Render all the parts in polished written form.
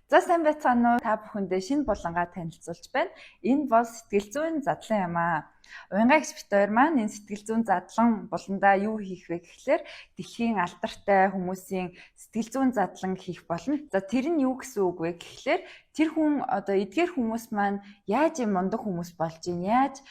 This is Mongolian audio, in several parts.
За сайн байцгаана уу? Та бүхэндээ шинэ булангаа танилцуулж байна. Энэ бол сэтгэл зүйн задлан юм аа. Уянгаа гişбит хоёр маань энэ сэтгэл зүйн задлан буландаа юу хийх вэ гэхлээр дэлхийн алдартай хүмүүсийн сэтгэл зүйн задлан хийх болно. За тэр нь юу гэсэн үг вэ гэхлээр тэр хүн одоо эдгээр хүмүүс маань яаж юм мундаг хүмүүс болж ийн, яаж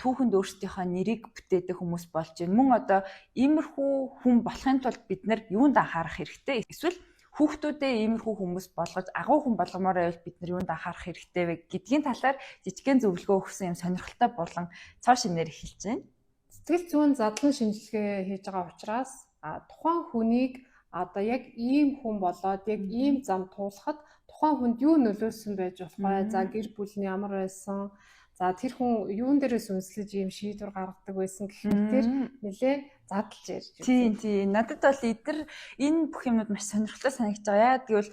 түүхэнд өөрсдийнхөө нэрийг бүтээдэг хүмүүс болж ийн. Мөн одоо иймэрхүү хүн болохын тулд бид нар юунд анхаарах хэрэгтэй? Эсвэл хүүхдүүдээ иймэрхүү хүмүүс болгож агуу хүн болгомоор байвал бид нар юунд анхаарах хэрэгтэй вэ гэдгийн талаар жижигхэн зөвлөгөө өгсөн юм сонирхолтой болон цоо шинээр эхэлж байна. Сэтгэл зүйн задлан шинжилгээ хийж байгаа учраас тухайн хүнийг одоо яг ийм хүн болоод яг ийм зам туулахад тухайн хүнд юу нөлөөсөн байж болох вэ? За гэр бүл нь ямар байсан? За тэр хүн юун дээрээс үнслэж ийм шийдвэр гаргадаг байсан гэхээр нэлээд задлж ярьж байна. Тийм. Надад бол энэ бүх юмуд маш сонирхолтой санагдаж байгаа. Яа гэвэл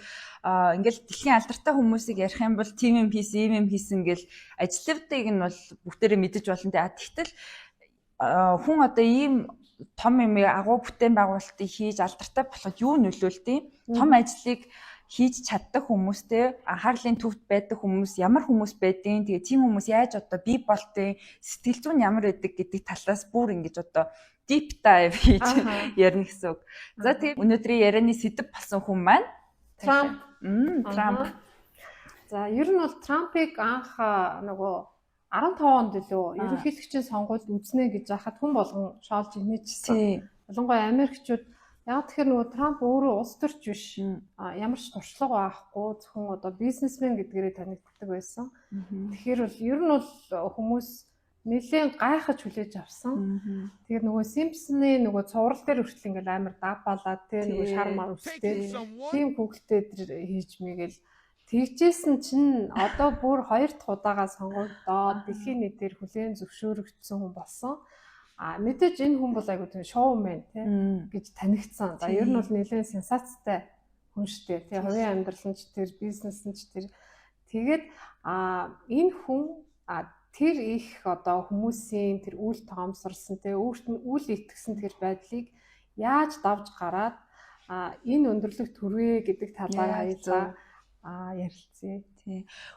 ингээл дэлхийн алдартай хүмүүсийг ярих юм бол тийм юм хийсэн гэл ажлуудыг нь бол бүгдээрээ мэдэж болно. Тэгтэл хүн одоо ийм том юм агуу бүтээн байгуулалтыг хийж алдартай болоход юу нөлөөлдөг? Том ажлыг хийж чаддаг хүмүүстэй анхаарлын төвд байдаг хүмүүс ямар хүмүүс байдیں۔ Тэгээ тийм хүмүүс яаж одоо бий болтیں۔ Сэтгэл зүйн ямар байдаг гэдэг талаас бүр ингэж одоо deep dive хийж ярих гэсэн үг. За тийм өнөөдрийн ярианы сэдэв болсон хүн маань Трамп. За ер нь бол Трампыг анх нөгөө 15 онд илүү ерөнхийлөгчийн сонгуульд үзнэ гэж яхад хүн болгон шоолж инээжсэн. Ялангуяа Америкчууд яг тэгэхээр нөгөө Трамп өөрөө улс төрч биш. Ямар ч туршлага байхгүй зөвхөн одоо бизнесмен гэдгээрээ танигддаг байсан. Тэгэхээр бол ер нь бол хүмүүс нэлээд гайхаж хүлээж авсан. Тэгэхээр нөгөө Симпсоны нөгөө цуврал дээр хүртэл ингээл амар давбалаад те нөгөө шар мар үстэй тийм хүүхэлтэй тэр хийж мэгэл тэгжсэн чинь одоо бүр 2 дахь удаагаа сонгогдоод дэлхийн нийтээр хүлээн зөвшөөрөгдсөн хүн болсон. Мэдээж энэ хүн бол айгуу тийм шоумен тийм гэж танигдсан. За ер нь бол нэлээд сенсацтай хүн шүү дээ. Тийм хувийн амьдрал нь ч тэр бизнес нь ч тэр тэгээд энэ хүн тэр их одоо хүмүүсийн тэр үйл тоомсорсон тийм өөрт нь үл итгэсэн тэр байдлыг яаж давж гараад энэ өндөрлөгт хүрвэ гэдэг талаар хаяа ярилцъя.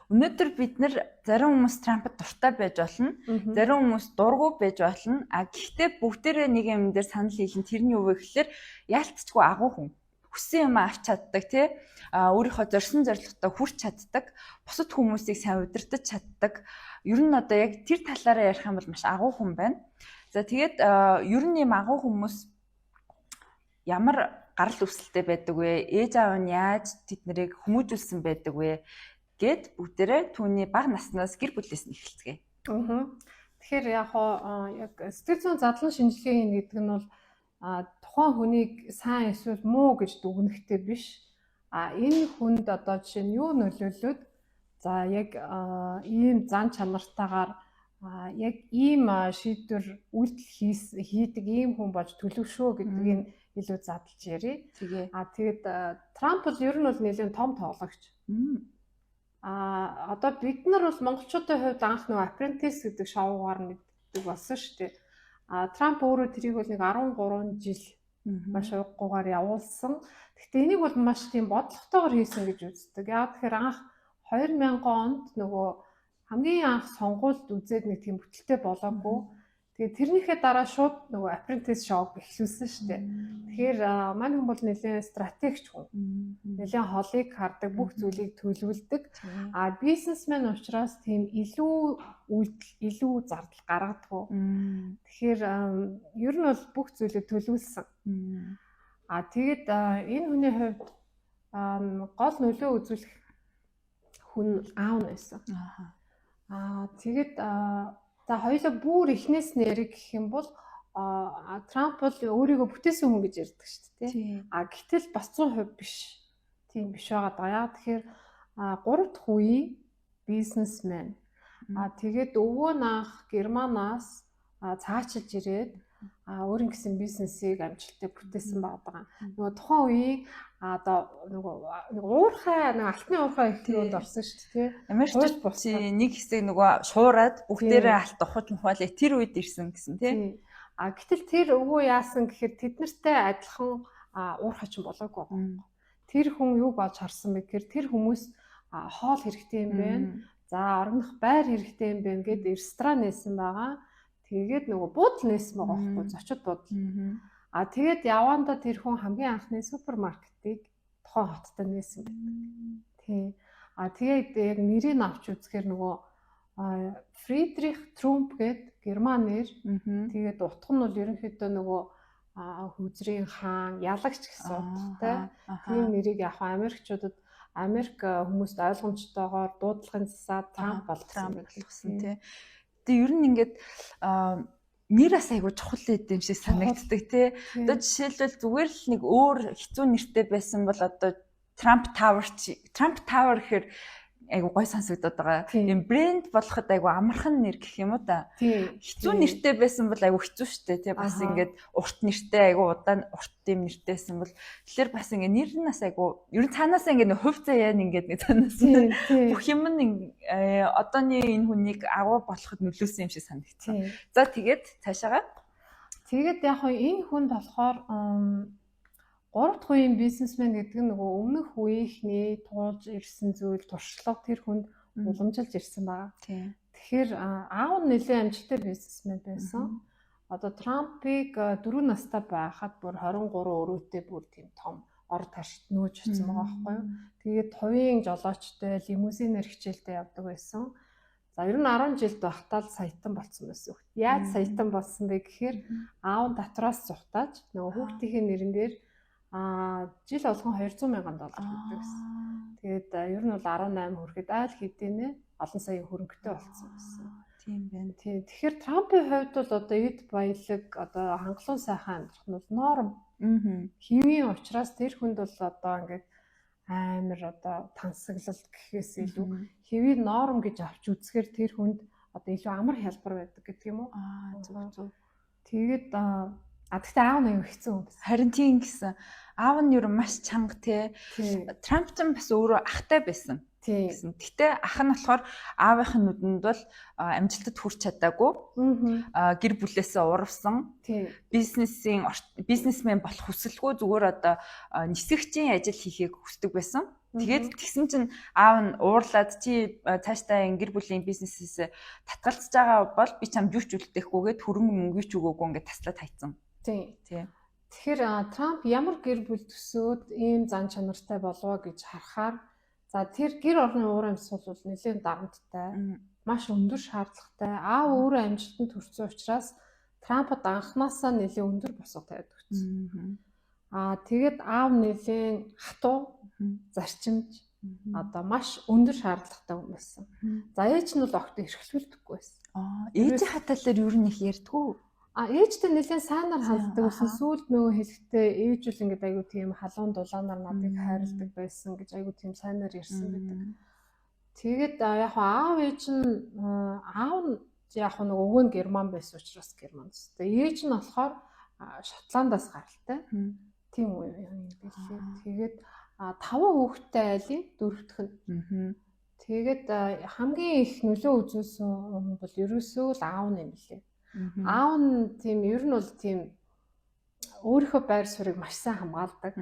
Өнөөдөр бид нар зарим хүмүүс Трампд дуртай байж болно. Зарим хүмүүс дургүй байж болно. Гэхдээ бүгдээрээ нэг юм дээр санал хийлэн тэр нь юу вэ гэхээр яалтчгүй агуу хүн. Хүссэн юм авч чаддаг тий. Өөрийнхөө зорьсон зорилготой хүрч чаддаг. Бусад хүмүүсийг сайн удирдах чаддаг. Ер нь одоо яг тэр талаараа ярих юм бол маш агуу хүн байна. За тэгээд ер нь юм агуу хүмүүс ямар гарал үүсэлтэй байдаг вэ? Ээж аав нь яаж тэднийг хүмүүжүүлсэн байдаг вэ? Гэт бүгдээрээ түүний бага наснаас гэр бүлээс нь эхэлцгээе. Тэгэхээр яг сэтгэл зүйн задлан шинжилгээ хийн гэдэг нь бол тухайн хүнийг сайн эсвэл муу гэж дүгнэхтэй биш. Энэ хүнд одоо жишээ нь юу нөлөөлөд за яг ийм зан чанартаагаар яг ийм шийдвэр үйлдэл хийдэг ийм хүн болж төлөвшөө гэдгийг илүү задлж ярив. Тэгээд Трамп бол ер нь бол нэлээд том тоглогч. Одоо бид нар бол монголчуудын хувьд анх нөгөө Apprentice гэдэг шоугаар мэддэг болсон шүү дээ. Трамп өөрөө тэрийг бол нэг 13 жил маш уггүйгээр явуулсан. Гэхдээ энийг бол маш тийм бодлоготойгоор хийсэн гэж үздэг. Яг тэгэхээр анх 2000 онд нөгөө хамгийн анх сонгуульд үзээд нэг тийм бүтэлтэй болоогүй. Тэгээд тэрнийхээ дараа шууд нөгөө Apprentice шоуг эхлүүлсэн шүү дээ. Тэгэхээр манай хүн бол нэлээд стратегч хүн. Нэлээд холыг хардаг, бүх зүйлийг төлөвлөдөг. Бизнесмен учраас тийм илүү үйлдэл, илүү зардал гаргадаг. Тэгэхээр ер нь бол бүх зүйлийг төлөвлөсөн. Тэгээд энэ хүний хувьд гол нөлөө үзүүлэх хүн аав нь байсан. Тэгээд за хоёулаа бүр эхнээс нэрэг гэх юм бол Трамп бол өөрийгөө бүтээсэн хүн гэж ярьдаг шүү дээ. Гэтэл бас 100% биш. Тийм биш байгаа даа. Тэгэхээр 3 дахь үеийн бизнесмен. Тэгээд өвөө наах Германаас цаашилж ирээд өөрийн гэсэн бизнесийг амжилттай бүтээсэн байгаа. Нөгөө тухайн үеийн одоо нөгөө уурхай нэг алтны уурхай ихтүүд орсон шүү дээ. Америкч нэг хэсэг нөгөө шуураад бүгдээрээ алт ухаж мухаалаа тэр үед ирсэн гэсэн тий. Гэтэл тэр өвөө яасан гэхээр тэд нартэй адилхан уурхайч болоогүй. тэр хүн юу болж харсан бэ гэхээр тэр хүмүүс хоол хэрэгтэй юм байна. За орогнох байр хэрэгтэй юм байна гэд ресторан нээсэн байгаа. Тэгээд нөгөө буудал нээсэн байгаа байхгүй зочид буудал. Тэгээд явандаа тэр хүн хамгийн анхны супермаркетыг тухайн хотод нээсэн байдаг. Тий. Тэгээд яг нэрийг авч үзэхээр нөгөө Фридрих Трумп гээд германэр тэгээд утга нь бол ерөнхийдөө нөгөө хүзрийн хаан, ялагч гэсэн утгатай. Тийм нэрийг яг Америкчуудад Америк хүмүүст ойлгомжтойгоор дуудлагын засаад Трамп болгосон тий. Тэгээ ер нь ингээд нэр бас айгуу чухал байд юм шиг санагддаг тий. Одоо жишээлбэл зүгээр л нэг өөр хэцүү нэртэй байсан бол одоо Trump Tower гэхээр айгу гой сонсогдоод байгаа. Тийм брэнд болоход айгу амархан нэр гэх юм уу та. Хэцүү нэртэй байсан бол айгу хэцүү шттэ тий. Бас ингээд урт нэртэй айгу удаан урт тийм нэртэйсэн бол тэгэхээр бас ингээд нэр нь бас айгу ер нь цаанаас ингээд хувь заяа ингээд нэг цаанаас бүх юм нь одооний энэ хүнийг агуу болоход нөлөөсөн юм шиг санагдсан. За тэгээд цаашаага. Тэгээд яг энэ хүн болохоор 3 дахь үеийн бизнесмен гэдэг нь нөгөө өмнөх үеийнхний туулж ирсэн зүйл туршлага тэр хүнд уламжилж ирсэн байгаа. Тэгэхээр аав нь нэлээд амжилттай бизнесмен байсан. Одоо Трампыг 4 настай байхад бүр 23 өрөөтэй бүр тийм том ор таршид нөөж очсон байгаа байхгүй юу. Тэгээд хувийн жолоочтой лимузинээр хичээлдээ явдаг байсан. За ер нь 10 жилд байхдаа л саятан болсон байсан. Яаж саятан болсон бэ гэхээр аав татраас зүхтааж нөгөө хүүхдийн нэрэн дээр жил болгон $200,000 өгдөг гэсэн. Тэгээд ер нь бол 18 хүрэхэд айл хэдийнэ олон сая хөрөнгөтэй болсон байсан. Тийм байна. Тэгэхээр Трампын хувьд бол одоо эд баялаг одоо хангалуун сайхан амьдрах нь бол норм. Хэвийн учраас тэр хүнд бол одоо ингээд амар одоо тансаглалт гэхээс илүү хэвийн норм гэж авч үзэхээр тэр хүнд одоо илүү амар хялбар байдаг гэдэг юм уу? Зөв. Тэгээд гэхдээ аав нь аюу хэцүү юм. Харин тийм гэсэн. Аав нь юу маш чанга те. Трамп ч бас өөрөө ахтай байсан. Гэсэн. Гэтэ ах нь болохоор аавынхын нүдэнд бол амжилтад хүрч чадаагүй. Гэр бүлээсээ урвсан. Бизнесмен болох хүсэлгүй зүгээр одоо нисгэгчийн ажил хийхийг хүсдэг байсан. Тэгээд тэгсэн чинь аав нь уурлаад чи цаашдаа гэр бүлийн бизнесээс татгалзаж байгаа бол би чамд юу ч үлдээхгүйгээд хөрөнгө мөнгө ч өгөөгүй ингээд таслаад хайцсан. Тийм. Тэгэхээр Трамп ямар гэр бүл төсөөд ийм зан чанартай болов гэж харахаар за тэр гэр орны уур амьсгал бол нэлээд дарамттай, маш өндөр шаардлагатай. Аав өөрөө амжилтанд хүрсэн учраас Трампд анхнаасаа нэлээд өндөр босго тавиад өгсөн. Тэгээд аав нэлээд хатуу, зарчимж одоо маш өндөр шаардлагатай хүн байсан. За ээж нь бол огт эрхлүүлдэггүй байсан. Ээжийн хатаалаар юу нэг ярьдгүй. Ээжтэй нэлээд сайнаар ханддаг гэсэн сүүлд нөгөө хэлэхдээ ээж үл ингээд айгу тийм халуун дулаанаар надыг хайрладаг байсан гэж айгу тийм сайнаар ярьсан байдаг. Тэгээд яг аав ээж нь яг нөгөө өвөө нь герман байсан учраас германс. Тэгээд ээж нь болохоор Шотландаас гаралтай. Тийм үе юм билээ. Тэгээд 5 хүүхэдтэй айлын 4-т нь. Тэгээд хамгийн их нөлөө үзүүлсэн хүн бол ерөөсөө л аав нь юм билээ. Аав нь тийм ер нь бол тийм өөрийнхөө байр суурийг маш сайн хамгаалдаг.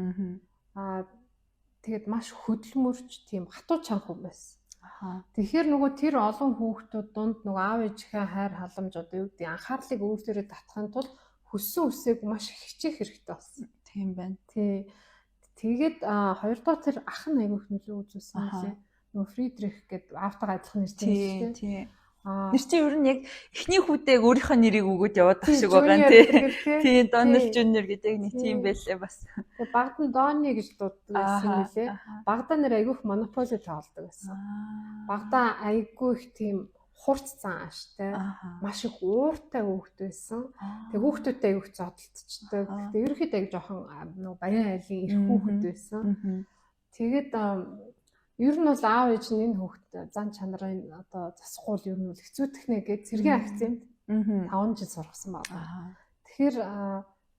Тэгээд маш хөдөлмөрч тийм хатуу чанга хүн байсан. Тэгэхээр нөгөө тэр олон хүүхдүүд дунд нөгөө аав ээжийнхээ хайр халамж одоо юу гэдэг анхаарлыг өөр төрөй татахын тулд хүссэн үсээг маш хичээх хэрэгтэй болсон. Тийм байна. Тэгээд хоёрдугаар тэр ах нь аягүй нөлөө үзүүлсэн юм. Нөгөө Фридрих гэдэг аавтайгаа адилхан нэртэй юм шүү дээ. Нэр чинь ер нь яг эхний хүүтэйг өөрийнхөө нэрийг өгөөд яваад тах шиг байгаа юм тий. Дональд Жуниор гэдэг нэг тийм байлээ бас. Тэгээ багт нь Донни гэж дууддаг байсан юм лээ. Багтаа нэр айгүйх монополи тоглодог байсан. Багтаа айгүй их тийм хурц зан ааштай, маш их ууртай хүүхэд байсан. Тэгээ хүүхдүүдтэй айгүйх зодтолцдог. Тэгээ ерөөхдөө айгүй жоохон нөгөө баян айлын их хүүхэд байсан. Тэгээд ер нь бол аав ээж нь энэ хүүхэд зан чанарын одоо засахгүй ер нь бол хэцүү техник гэж цэргийн академид 5 жил сургасан байна. Тэгэхээр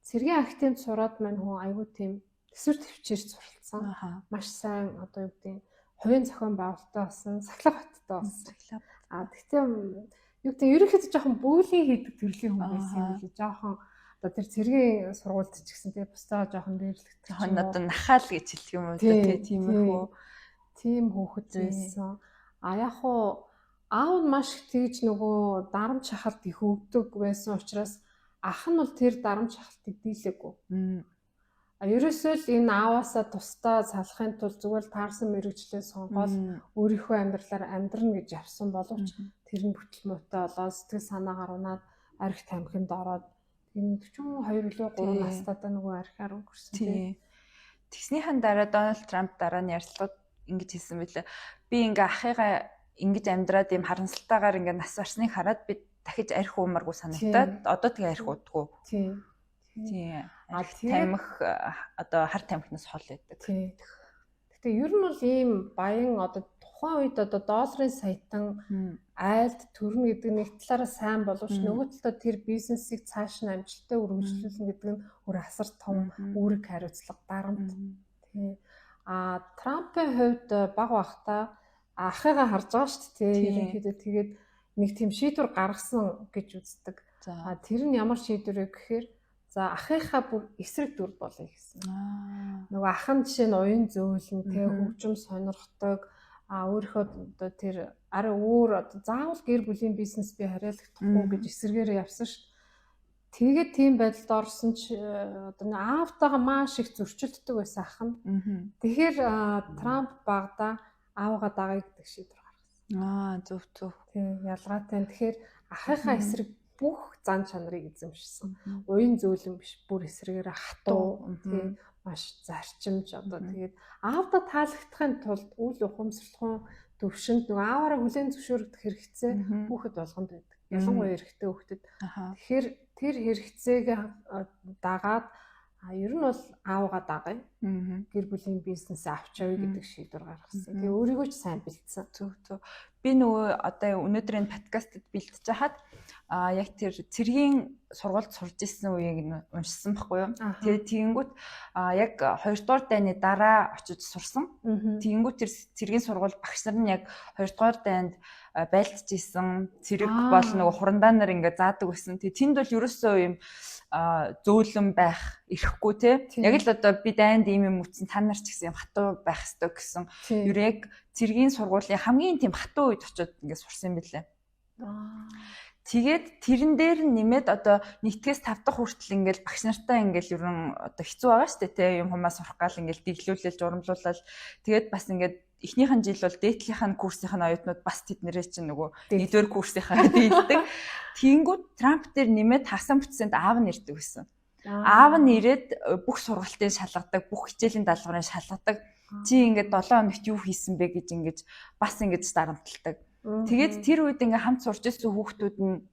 цэргийн академид сураад маань хүн айгүй тийм төсвөр төвчээрч суралцсан. Маш сайн одоо юу гэдэг хувийн зохион байгуулалттай болсон, сахлах баттай болсон. Гэхдээ юу гэдэг ерөөхдөө жоохон бөөлийн хийдэг төрлийн хүн байсан юм билээ. Жоохон Одоо тэр цэргийн сургуульд ч гэсэн тий бусдаа жоохон дээрлэгдэх. Жоохон одоо нахаал гэж хэлэх юм уу тиймэрхүү. Тийм хүүхэд байсан. Яг уу аав нь маш их тэгж нөгөө дарамт шахалт их өгдөг байсан учраас ах нь бол тэр дарамт шахалтыг дийлээгүй. Ерөөсөө л энэ ааваасаа тусдаа салахын тулд зүгээр таарсан мэрэгчлээ сонгоод өөрийнхөө амьдралаар амьдрна гэж явсан боловч тэр нь бүтэл муутай болоод сэтгэл санаагаар унаад арх тамхинд ороод энэ 42 үлээ 3 настайдаа нөгөө архиар өнгөрсөн тийм. Тэгснийхэн дараа Дональд Трамп дараа нь ярилцлагад ингэж хэлсэн байлаа. Би ингээ ахыгаа ингэж амьдраад ийм харамсалтайгаар ингээ нас барсныг хараад би дахиж арх уумаргүй санагдаад одоо тэгээ арх уудгүй. Тийм. Тамхи одоо хар тамхинаас хол байдаг. Гэтэ ер нь бол ийм баян одоо тухайн үед одоо долларын саятан айлд төрнө гэдэг нэг талаараа сайн боловч нөгөө талаа тэр бизнесийг цааш нь амжилттай үргэлжлүүлнэ гэдэг нь өөр асар том үүрэг хариуцлага дарамт. Тий. Трампын хувьд баг бахта ахыгаа харж байгаа шүү дээ. Ерөнхийдөө тэгээд нэг тийм шийдвэр гаргасан гэж үздэг. Тэр нь ямар шийдвэр вэ гэхээр за ахыхаа бүр эсрэг дүр болъё гэсэн. Нөгөө ах нь жишээ нь уян зөөлн тэ хөгжим сонирхдаг өөрийнхөө одоо тэр арай өөр одоо заавал гэр бүлийн бизнес би хариалагдахгүй гэж эсэргээрээ явсан шүү. Тэгээд тийм байдалд орсон ч одоо аавтайгаа маш их зөрчилддөг байсан ах нь. Тэгэхээр Трамп багада аавгаа дагая гэдэг шийдвэр гаргасан. Зөв. Тийм ялгаатай. Тэгэхээр ахыхаа эсрэг бүх зан чанарыг эзэмшсэн. Уян зөөлөн биш, бүр эсрэгээр хатуу, тийм маш зарчимж одоо тэгээд аавда таалагдахын тулд үл ухамсарлахын төвшөнд нөгөө ааваараа хүлээн зөвшөөрөгдөх хэрэгцээ хүүхэд болгонд байдаг. Ялангуяа эрэгтэй хүүхдэд. Тэгэхээр тэр хэрэгцээг дагаад ер нь бол аавгаа дагая. Гэр бүлийн бизнесээ авч явъя гэдэг шийдвэр гаргасан. Тэгээ өөрийгөө ч сайн бэлдсэн. Зөв. Би нөгөө одоо өнөөдрийн подкастт бэлтэж хахад яг тэр цэргийн сургуульд сурж ирсэн үеийг уншсан байхгүй юу. Тэгээд тэгэнгүүт яг 2 дугаар дайны дараа очиж сурсан. Тэгэнгүүт тэр цэргийн сургууль багш нар нь яг 2 дугаар дайнд байлдж исэн цэрэг бол нөгөө хурандаа нар ингээ заадаг байсан. Тэгээд тэнд бол ерөөсөө юм зөөлөн байх ирэхгүй те. Яг л одоо би дайнд ийм юм үтсэн та нар ч гэсэн юм хатуу байх ёстой гэсэн. Юу яг цэргийн сургуулийн хамгийн тийм хатуу үед очиод ингээ сурсан юм билээ. Тэгээд тэрэн дээр нэмээд одоо 1-ээс 5 дахь хүртэл ингээл багш нартай ингээл ерөн одоо хэцүү байгаа шүү дээ те. Юм хүмүүс сурах гал ингээл дэглүүлэл журамлуулал тэгээд бас ингээд эхнийхэн жил бол дээдлийнхэн курсынхаа оюутнууд бас тэднэрээ чинь нөгөө 1-р курсынхаа дийлдэг. Тэнгүүд Трамп дээр нэмээд хасан процент аав нь ирдэг байсан. Аав нь ирээд бүх сургалтын шалгадаг, бүх хичээлийн даалгаврын шалгадаг. Чи ингээд 7 хоногт юу хийсэн бэ гэж ингэж бас ингэж дарамталдаг. Тэгээд тэр үед ингээ хамт сурч ирсэн хүүхдүүд нь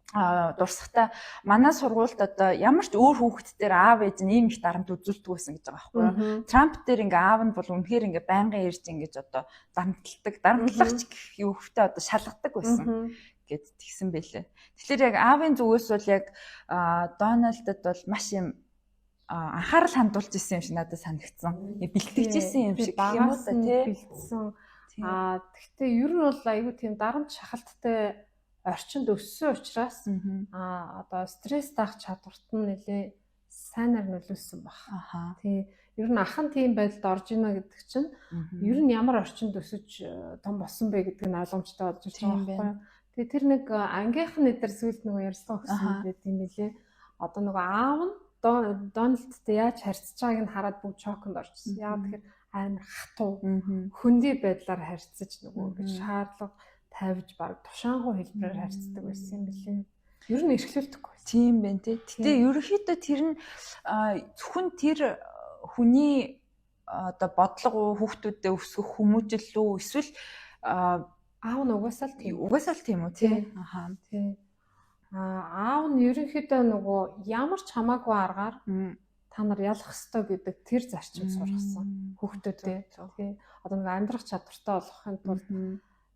дурсахтаа манай сургуульд одоо ямар ч өөр хүүхдтэр аав ээж нь ийм их дарамт үзүүлдэг байсан гэж байгаа байхгүй юу. Трамп дээр ингээ аав нь бол үнэхээр ингээ байнгын ирж ингэж одоо дарамталдаг. Дарамтлагч гэх юу хөвтөө одоо шалгадаг байсан гэд тэгсэн байлээ. Тэгэхээр яг аавын зүгээс бол яг Дональдд бол маш юм анхаарал хандуулж исэн юм шиг надад санагдсан. Бэлтгэж исэн юм шиг юм уу та тий. Бэлдсэн. Гэхдээ ер нь бол айгүй тийм дарамт шахалттай орчинд өссөн учраас одоо стресс даах чадварт нь нэлээ сайнаар нөлөөлсөн баг. Тий. Ер нь ахын тийм байдалд орж ийнэ гэдэг чинь ер нь ямар орчинд өсөж том болсон бэ гэдэг нь ойлгомжтой болж байгаа байхгүй юу. Тэгээ тэр нэг ангийнхан нэтер зүйлд нөгөө ярьсан гэсэн байт юм билээ. Одоо нөгөө аав нь Дональдтай яаж харьцаж байгааг нь хараад бүгд шоконд орчихсон. Яг тэгэхээр амар хатуу хөндөй байдлаар харьцаж нөгөө шаардлага тавьж баг тушаанхуу хэлбэрээр харьцдаг байсан юм билээ. Ер нь эрхлүүлдэггүй. Тийм байна тий. Гэтэ ерөнхийдөө тэр нь зөвхөн тэр хүний одоо бодлого хүүхдүүдэд өсгөх хүмүүжил үү эсвэл аав нь угаасаа л тийм. Угаасаа л тийм үү тий. Тий. Аав нь ерөнхийдөө нөгөө ямар ч хамаагүй аргаар та нар ялах ёстой гэдэг тэр зарчим сургасан хүүхдүүдэд. Тий. Одоо нэг амьдрах чадвартай болохын тулд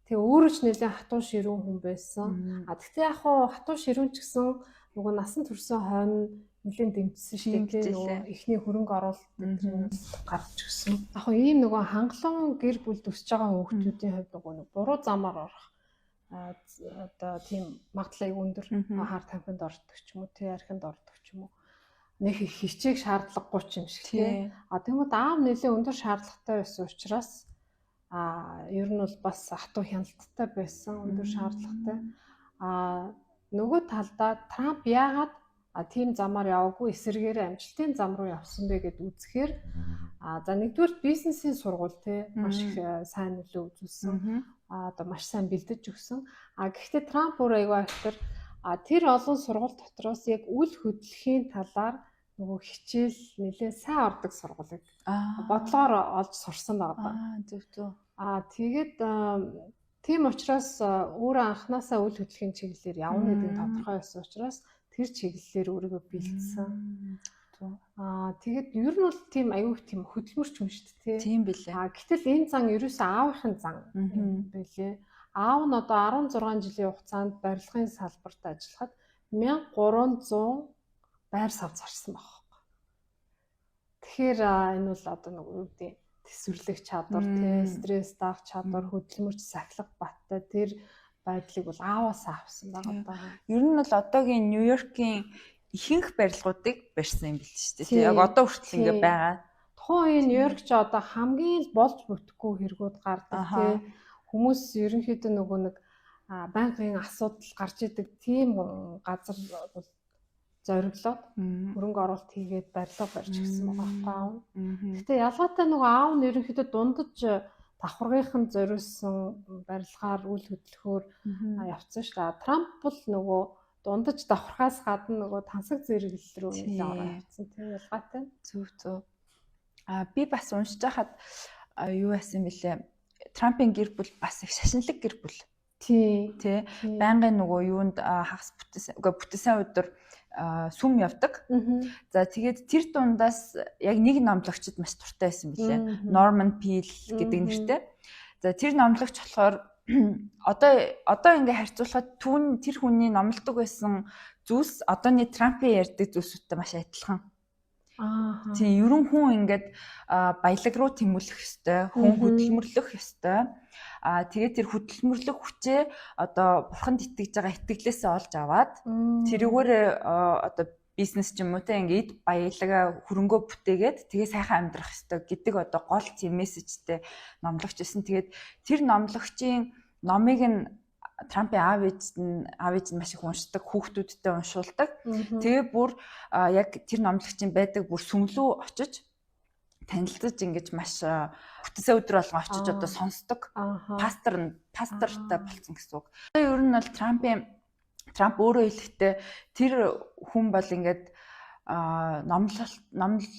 тэгээ өөрөө ч нэлээд хатуу ширүүн хүн байсан. Тэгтээ яг хуу хатуу ширүүн ч гэсэн нөгөө насан туршсан хойно нэлээд дэмжсэн шүү дээ. Нөгөө эхний хөрөнгө оруулалт гарч гисэн. Яг хуу ийм нөгөө хангалуун гэр бүлд өсөж байгаа хүүхдүүдийн хувьд нөгөө буруу замаар орох одоо тийм магадлал аяг өндөр хаар тамхинд ордог ч юм уу, тий архинд ордог ч юм уу. нэг их хичээх шаардлагагүй ч юм шиг тий. Тэгмээд аав нэлээ өндөр шаардлагатай байсан учраас ер нь бол бас хатуу хяналттай байсан, өндөр шаардлагатай. Нөгөө талдаа Трамп яагаад тийм замаар яваагүй, эсэргээр амжилтын зам руу явсан бэ гэд үзэхээр за нэгдүгээр бизнесийн сургууль тий маш их сайн нөлөө үзүүлсэн. Одоо маш сайн бэлдэж өгсөн. Гэхдээ Трамп өөр аягүй актер тэр олон сургууль дотроос яг үл хөдлөхийн талаар нөгөө хичээл нэлээд сайн ордог сургуулийг бодлогоор олж сурсан байгаа. Зөв. Тэгээд тийм учраас өөрөө анханасаа үл хөдлөхийн чиглэлээр явна гэдэг нь тодорхой байсан учраас тэр чиглэлээр өөрийгөө бэлдсэн. Тэгээд ер нь бол тийм аюух тийм хөдөлмөрч юм шүү дээ. Тийм билээ. Гэтэл энэ зан ерөөсөө аавынхын зан билээ. Аав нь одоо 16 жилийн хугацаанд барилгын салбарт ажиллахад 1300 байр сав зарсан байна. Тэгэхээр энэ бол одоо нэг юу гэдэг төсвөрлөх чадвар, стресс даах чадвар, хөдөлмөрч сахилах баттай тэр байдлыг бол ааваас авсан байгаа. Ер нь бол одоогийн Нью-Йоркийн ихэнх барилгуудыг барьсан юм бэл шүү дээ. Яг одоо хүртэл ингэ байгаа. Тухайн үеийн Нью-Йорк ч одоо хамгийн л болж бүтэхгүй хэрэгүүд гардаг тий. Хүмүүс ерөнхийдөө нөгөө нэг байнгын асуудал гарч идэг тийм газар бол зориглоод хөрөнгө оруулалт хийгээд барилга барьж гисэн байгаа аав. Гэтэ ялгаатай нөгөө аав нь ерөнхийдөө дундаж давхаргынхан зориулсан барилгаар үл хөдлөхөөр явцсан шүү дээ. Трамп бол нөгөө дундаж давхархаас гадна нөгөө тансаг зэрэглэл рүү ороод явцсан тийм ялгаатай. Зөв. Би бас уншиж байхад юу яасан бэлээ. Трампын гэр бүл бас их шашинлаг гэр бүл. Тий. Байнгын нөгөө юунд хагас бүтээсэн өдөр сүм явдаг. За тэгээд тэр дундаас яг нэг номлогчд маш дуртай байсан билээ. Norman Peale гэдэг нэртэй. За тэр номлогч болохоор одоо ингээ харьцуулахад тэр хүний номлодог байсан зүйлс одооний Трампын ярьдаг зүйлсүүдтэй маш адилхан. Тийм ерөн хүн ингээд баялаг руу тэмүүлэх ёстой, хүн хөдөлмөрлөх ёстой. Тэгээд тэр хөдөлмөрлөх хүчээ одоо бурханд итгэж байгаа итгэлээсээ олж аваад тэрүүгээр одоо бизнес ч юм уу те ингээд баялага хөрөнгөө бүтээгээд тэгээ сайхан амьдрах ёстой гэдэг одоо гол тийм мессежтэй номлогч байсан. Тэгээд тэр номлогчийн номыг нь Трампын аав ээж нь маш их уншдаг, хүүхдүүдтэй уншуулдаг. Тэгээ бүр яг тэр номлогчийн байдаг бүр сүмлүү очиж танилцаж ингэж маш бүтээсэн өдөр болгон очиж одоо сонсдог. Пастортай болсон гэсэн үг. Ер нь бол Трамп өөрөө хэлэхдээ тэр хүн бол ингээд номлож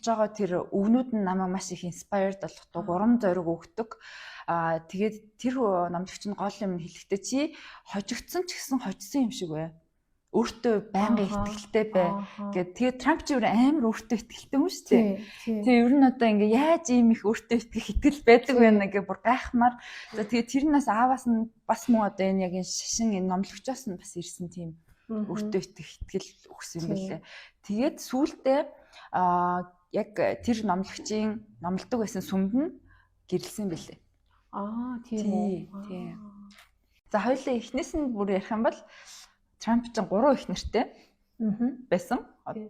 байгаа тэр өвнүүд нь намайг маш их inspired болгодог, урам зориг өгдөг. Тэгээд тэр номлогч нь гол юм хэлэхдээ чи хожигдсон ч гэсэн хожсон юм шиг бай. Өөртөө байнгын ихтгэлтэй бай гэд. Тэгээд Трамп ч амар өөртөө ихтгэлтэй хүн шүү дээ. Тэгээд ер нь одоо ингээ яаж ийм их өөртөө итгэл байдаг вэ гэж бүр гайхмаар. За тэгээд тэрнээс ааваас нь бас муу одоо энэ яг энэ шашин энэ номлогчоос нь бас ирсэн тийм өөртөө итгэл өгсөн юм билээ. Тэгээд сүүлдээ яг тэр номлогчийн номлодог байсан сүмд нь гэрэлсэн билээ. Тийм үү. За хоёулаа эхнээс нь бүр ярих юм бол Трамп ч 3 их нэртэй байсан.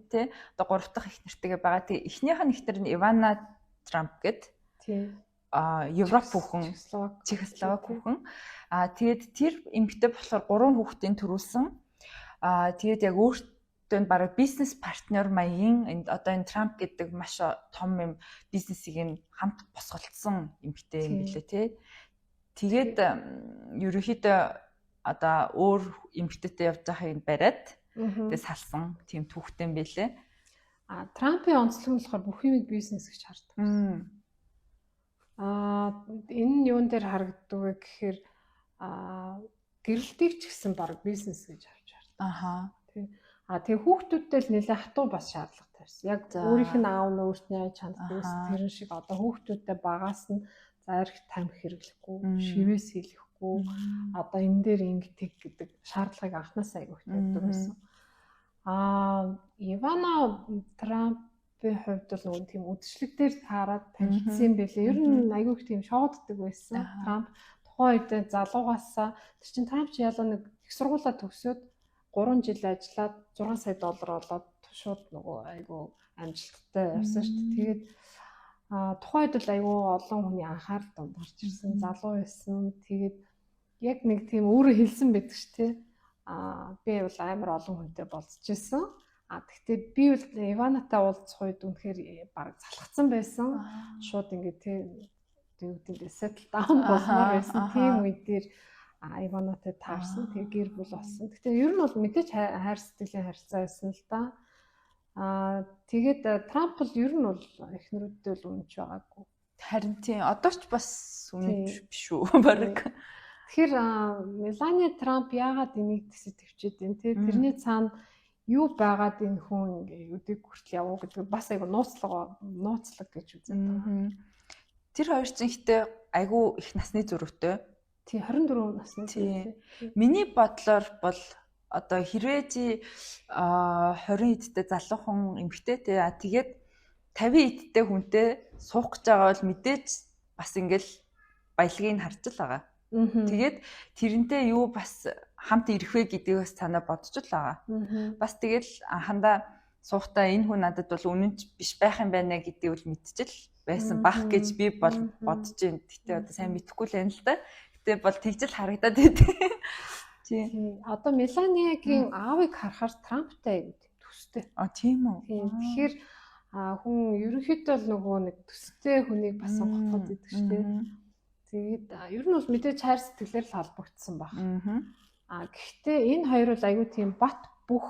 Тэ одоо 3 дахь их нэртэйгээ байгаа. Тэгээ эхнийх нь ихтер нь Ивана Трамп гэд. Европ хүүхэн, Чехословак хүүхэн. Тэгээд тэр эмэгтэй болохоор 3 хүүхдийн төрүүлсэн. Тэгээд яг өөртөө бараг бизнес партнер маягийн одоо энэ Трамп гэдэг маш том юм бизнесийг нь хамт босголцсон эмэгтэй юм билээ тий. Тэгээд ерөнхийдөө одоо өөр эмэгтэйтэй явж байгааг бариад тэгээд салсан тийм түүхтэй юм билээ. Трампын онцлог нь болохоор бүх юмыг бизнес гэж хардаг. Энэ нь юун дээр харагддаг вэ гэхээр гэрэлтийг ч гэсэн баг бизнес гэж авч хардаг. Тэгээ хүүхдүүдтэй л нэлээд хатуу бас шаардлагатай байсан. Яг өөрийнх нь аав нь өөртний аж чанар тэрэн шиг одоо хүүхдүүдтэй багаас нь зарих тамхи хэрэглэхгүй, шивээс хийлэхгүй, одоо энэ дээр ингэдэг гэдэг шаардлагыг анхнаасаа айгүйх тавьдаг байсан. Ивана Трампын хувьд бол нөгөө тийм үдшилэг дээр таарад танилцсан байлээ. Ер нь айгүйх тийм шоуддаг байсан. Трамп тухайн үед залуугаасаа тэр чин Трамп ч ялаа нэг их сургуулаа төгсөөд 3 жил ажиллаад $6 сая олоод шууд нөгөө айгүй амжилттай явсан шүү дээ. Тэгээд тухайд бол айгүй олон хүний анхаарал донд гарч ирсэн, залуу байсан. Тэгээд яг нэг тийм өөрөө хэлсэн байдаг ш тий. Би бол амар олон хүнтэй болцчихсэн. Гэхдээ би бол Иванатай уулзах үед үнэхээр баг залхацсан байсан. Шууд ингээд тий үүдээ settle down болмоор байсан. Тийм үед дээр Иванатай таарсан. Тэгээ гэр бүл болсон. Гэхдээ ер нь бол мэдээж хайр сэтгэлийн харьцаа байсан л да. Тэгээд Трамп бол ер нь бол эхнэрүүдтэй бол үнэнч байгаагүй. Харин тийм одоо ч бас үнэнч биш үү баг. Тэгэхээр Мелани Трамп яагаад энийг тэсэж төвчээд байна те тэрний цаана юу байгаад энэ хүн ингээ өдөг хүртэл явуу гэдэг бас айгу нууцлаг гэж үздэг. Тэр хоёр зинхтэй айгу их насны зүрхтэй. Тий 24 насны тий. Миний бодлоор бол одоо хэрвээ чи 20 эдтэй залуухан эмэгтэй те тэгээд 50 эдтэй хүнтэй суух гэж байгаа бол мэдээж бас ингээл баялагийг харж л байгаа. Тэгээд тэрнтэй юу бас хамт ирэх вэ гэдгээс санаа бодож л байгаа. Бас тэгэл анхандаа суухтаа энэ хүн надад бол үнэнч биш байх юм байна гэдгийг бол мэдчихэл байсан бах гэж би бол бодож байна. Гэтэ одоо сайн мэдэхгүй л байна л да. Гэтэ бол тэгжэл харагдаад байдیں۔ Тийм. Одоо Меланиагийн аавыг харахаар Трамптай төстэй. Тийм үү. Тэгэхээр хүн ерөнхийдөө л нөгөө нэг төстэй хүнийг бас сонгох гэдэг шүү дээ. Тэгээд ер нь бол мэдээж хайр сэтгэлээр л холбогдсон баг. Гэхдээ энэ хоёр бол аюу тийм бат бүх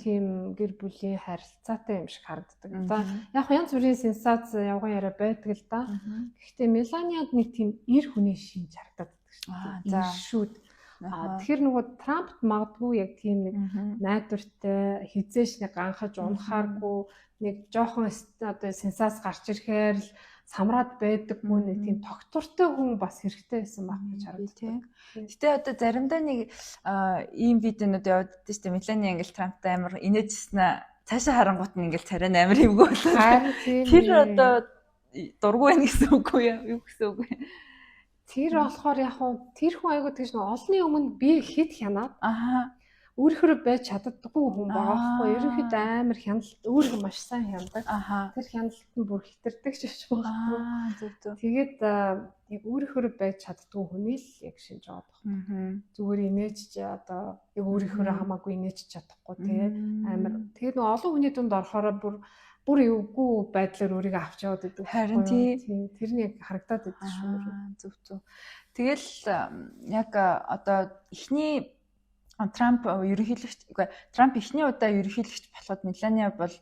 тийм гэр бүлийн харилцаатай юм шиг харагддаг. За яг янз бүрийн сенсац явган яриа байдаг л да. Гэхдээ Меланиад нэг тийм эр хүний шинж харагдаад байдаг шүү дээ. За шүүд. Тэгэхээр нөгөө Трампт магадгүй яг тийм нэг найдвартай хизээш нэг ганхаж унахааргүй нэг жоохон одоо сенсац гарч ирэхээр л самраад байдаггүй нэг тийм тогтвортой хүн бас хэрэгтэй байсан байх гэж харагддаг. Гэтэ одоо заримдаа нэг ийм видеонууд яваад байдаг шүү дээ. Мелани ингээл Трамптай амар инээжсэн цаашаа харангуут нь ингээл царай амар эвгүй болоо. Тэр одоо дургүй байх гэсэн үг үү? Юу гэсэн үг вэ? Тэр болохоор яг тэр хүн айгуу тэгж нэг олонний өмнө би хэд хянаад өөрөөрөө байж чаддаггүй хүн байгаа байхгүй. Ерөнхийдөө амар хяналт өөрийгөө маш сайн хяндаг. Тэр хяналт нь бүр хитэрдэг ч байхгүй. Тэгээд яг өөрөөрөө байж чаддаггүй хүний л яг шинж байгаа байхгүй. Зүгээр инээж одоо яг өөрөөрөө хамаагүй инээж чадахгүй тийм амар. Тэгээд нэг олон хүний дунд орохороо бүр эвгүй байдлаар өөрийгөө авч яваад байдаг. Харин тийм тэрний яг харагдаад байдаг шүү. Зөв. Тэгэл яг одоо эхний Трамп ерөнхийлөгч Трамп эхний удаа ерөнхийлөгч болоход Мелани бол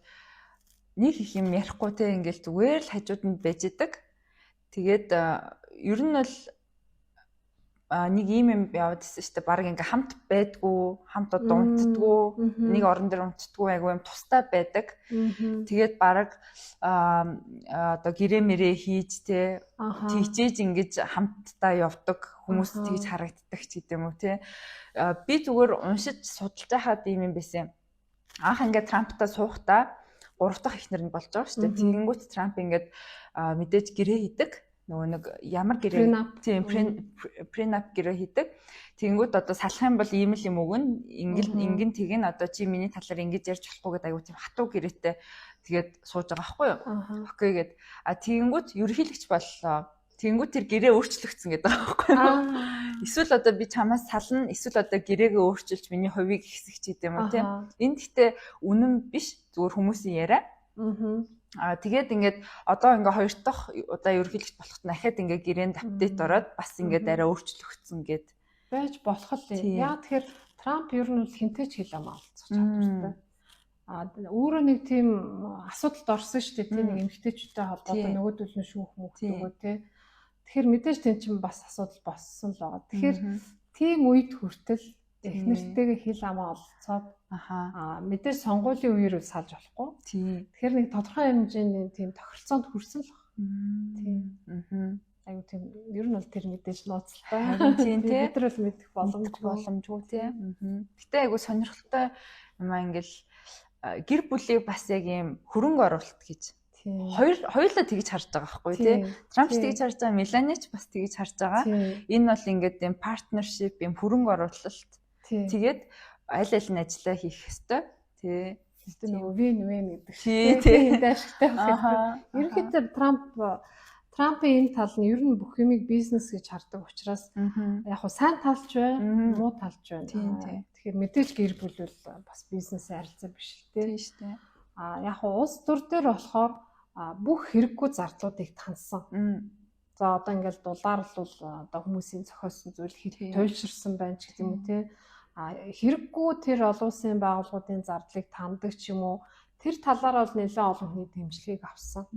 нэг их юм ярихгүй те ингээл зүгээр л хажууданд байж идэг. Тэгээд ер нь бол нэг юм яваад ирсэн шүү дээ. Бараг ингээ хамт байдгүй, хамт одоо унтдаггүй, нэг орон дээр унтдаггүй айгүй юм тустай байдаг. Тэгээд бараг одоо гэрээ мэрээ хийж те тэгжээж ингэж хамтдаа явдаг хүмүүс тэгж харагддаг ч гэдэм үү те. Би зүгээр уншиж судалж байхад юм байсан. Анх ингээ Трамптай суухдаа 3 дахь эхнэр нь болж байгаа шүү дээ. Тэгэнгүүт Трамп ингээд мэдээж гэрээ хийдэг. Нөгөө нэг ямар гэрээ тийм prenup гэрээ хийдэг. Тэгэнгүүт одоо салах юм бол ийм л юм өгнө. Ингэн тэг нь одоо чи миний талаар ингэж ярьж болохгүй гэдэг аюу тийм хатуу гэрээтэй тэгээд сууж байгаа байхгүй юу? Окей гэд. Тэгэнгүүт ерөнхийлөгч боллоо. Тэгэнгүүт тэр гэрээ өөрчлөгдсөн гэдэг байгаа байхгүй юу? Эсвэл одоо би чамаас сална, эсвэл одоо гэрээгээ өөрчилж миний хувийг ихсэх ч гэдэм үү тийм. Энэ гэхдээ үнэн биш. Зүгээр хүмүүсийн яриа. Тэгээд ингээд одоо ингээ хоёр дахь удаа ерөнхийлөгч болоход дахиад ингээ гэрээнд апдейт ороод бас ингээ арай өөрчлөгдсөн гэд байж болох л юм. Яа тэгэхээр Трамп ер нь хинтэй ч хэл ам олцох чадвартай. Өөрөө нэг тийм асуудалд орсон шүү дээ. Тийм нэг эмэгтэйчүүдтэй холбоотой нөгөөдөл нь шүүх мөхтөгөө тий. Тэгэхээр мэдээж тийм ч бас асуудал болсон л байгаа. Тэгэхээр тийм үед хүртэл эхнэртэйгээ хэл амаа олцоод мэдээж сонгуулийн үеэр салж болохгүй. Тэгэхээр нэг тодорхой хэмжээний тийм тохиролцоонд хүрсэн л байна. Аюу тийм ер нь бол тэр мэдээж нууцтай. Тийм тий. Тэр бол мэдэх боломжгүй тий. Гэтэ аюу сонирхолтой юм ингээл гэр бүлийг бас яг юм хөрөнгө оруулалт гэж. Хоёулаа тэгж харж байгаа байхгүй тий. Трамп тэгж харж байгаа, Мелани ч бас тэгж харж байгаа. Энэ бол ингээд юм партнершип, юм хөрөнгө оруулалт. Тэгээд аль аль нь ажиллаа хийх ёстой. Тий. Тэгтээ нөгөө win-win гэдэг тий. тийм ашигтай байна. Ерөнхийдөө Трампын энэ тал нь ер нь бүх юмыг бизнес гэж хардаг учраас яг хуу сайн талч байна, муу талч байна. Тэгэхээр мэдээж гэр бүл бол бас бизнесийн харилцаа биш л тийм шүү дээ. Яг хуу улс төр дээр болохоор бүх хэрэггүй зардлуудыг таньсан. За одоо ингээл дулаар бол одоо хүмүүсийн зохиосон зүйл хэд туйлширсан байна ч гэдэг юм уу тий. Хэрэггүй тэр олон улсын байгууллагуудын зардлыг таньдаг ч юм уу. Тэр талаараа бол нэлээд олон хүний дэмжлэгийг авсан.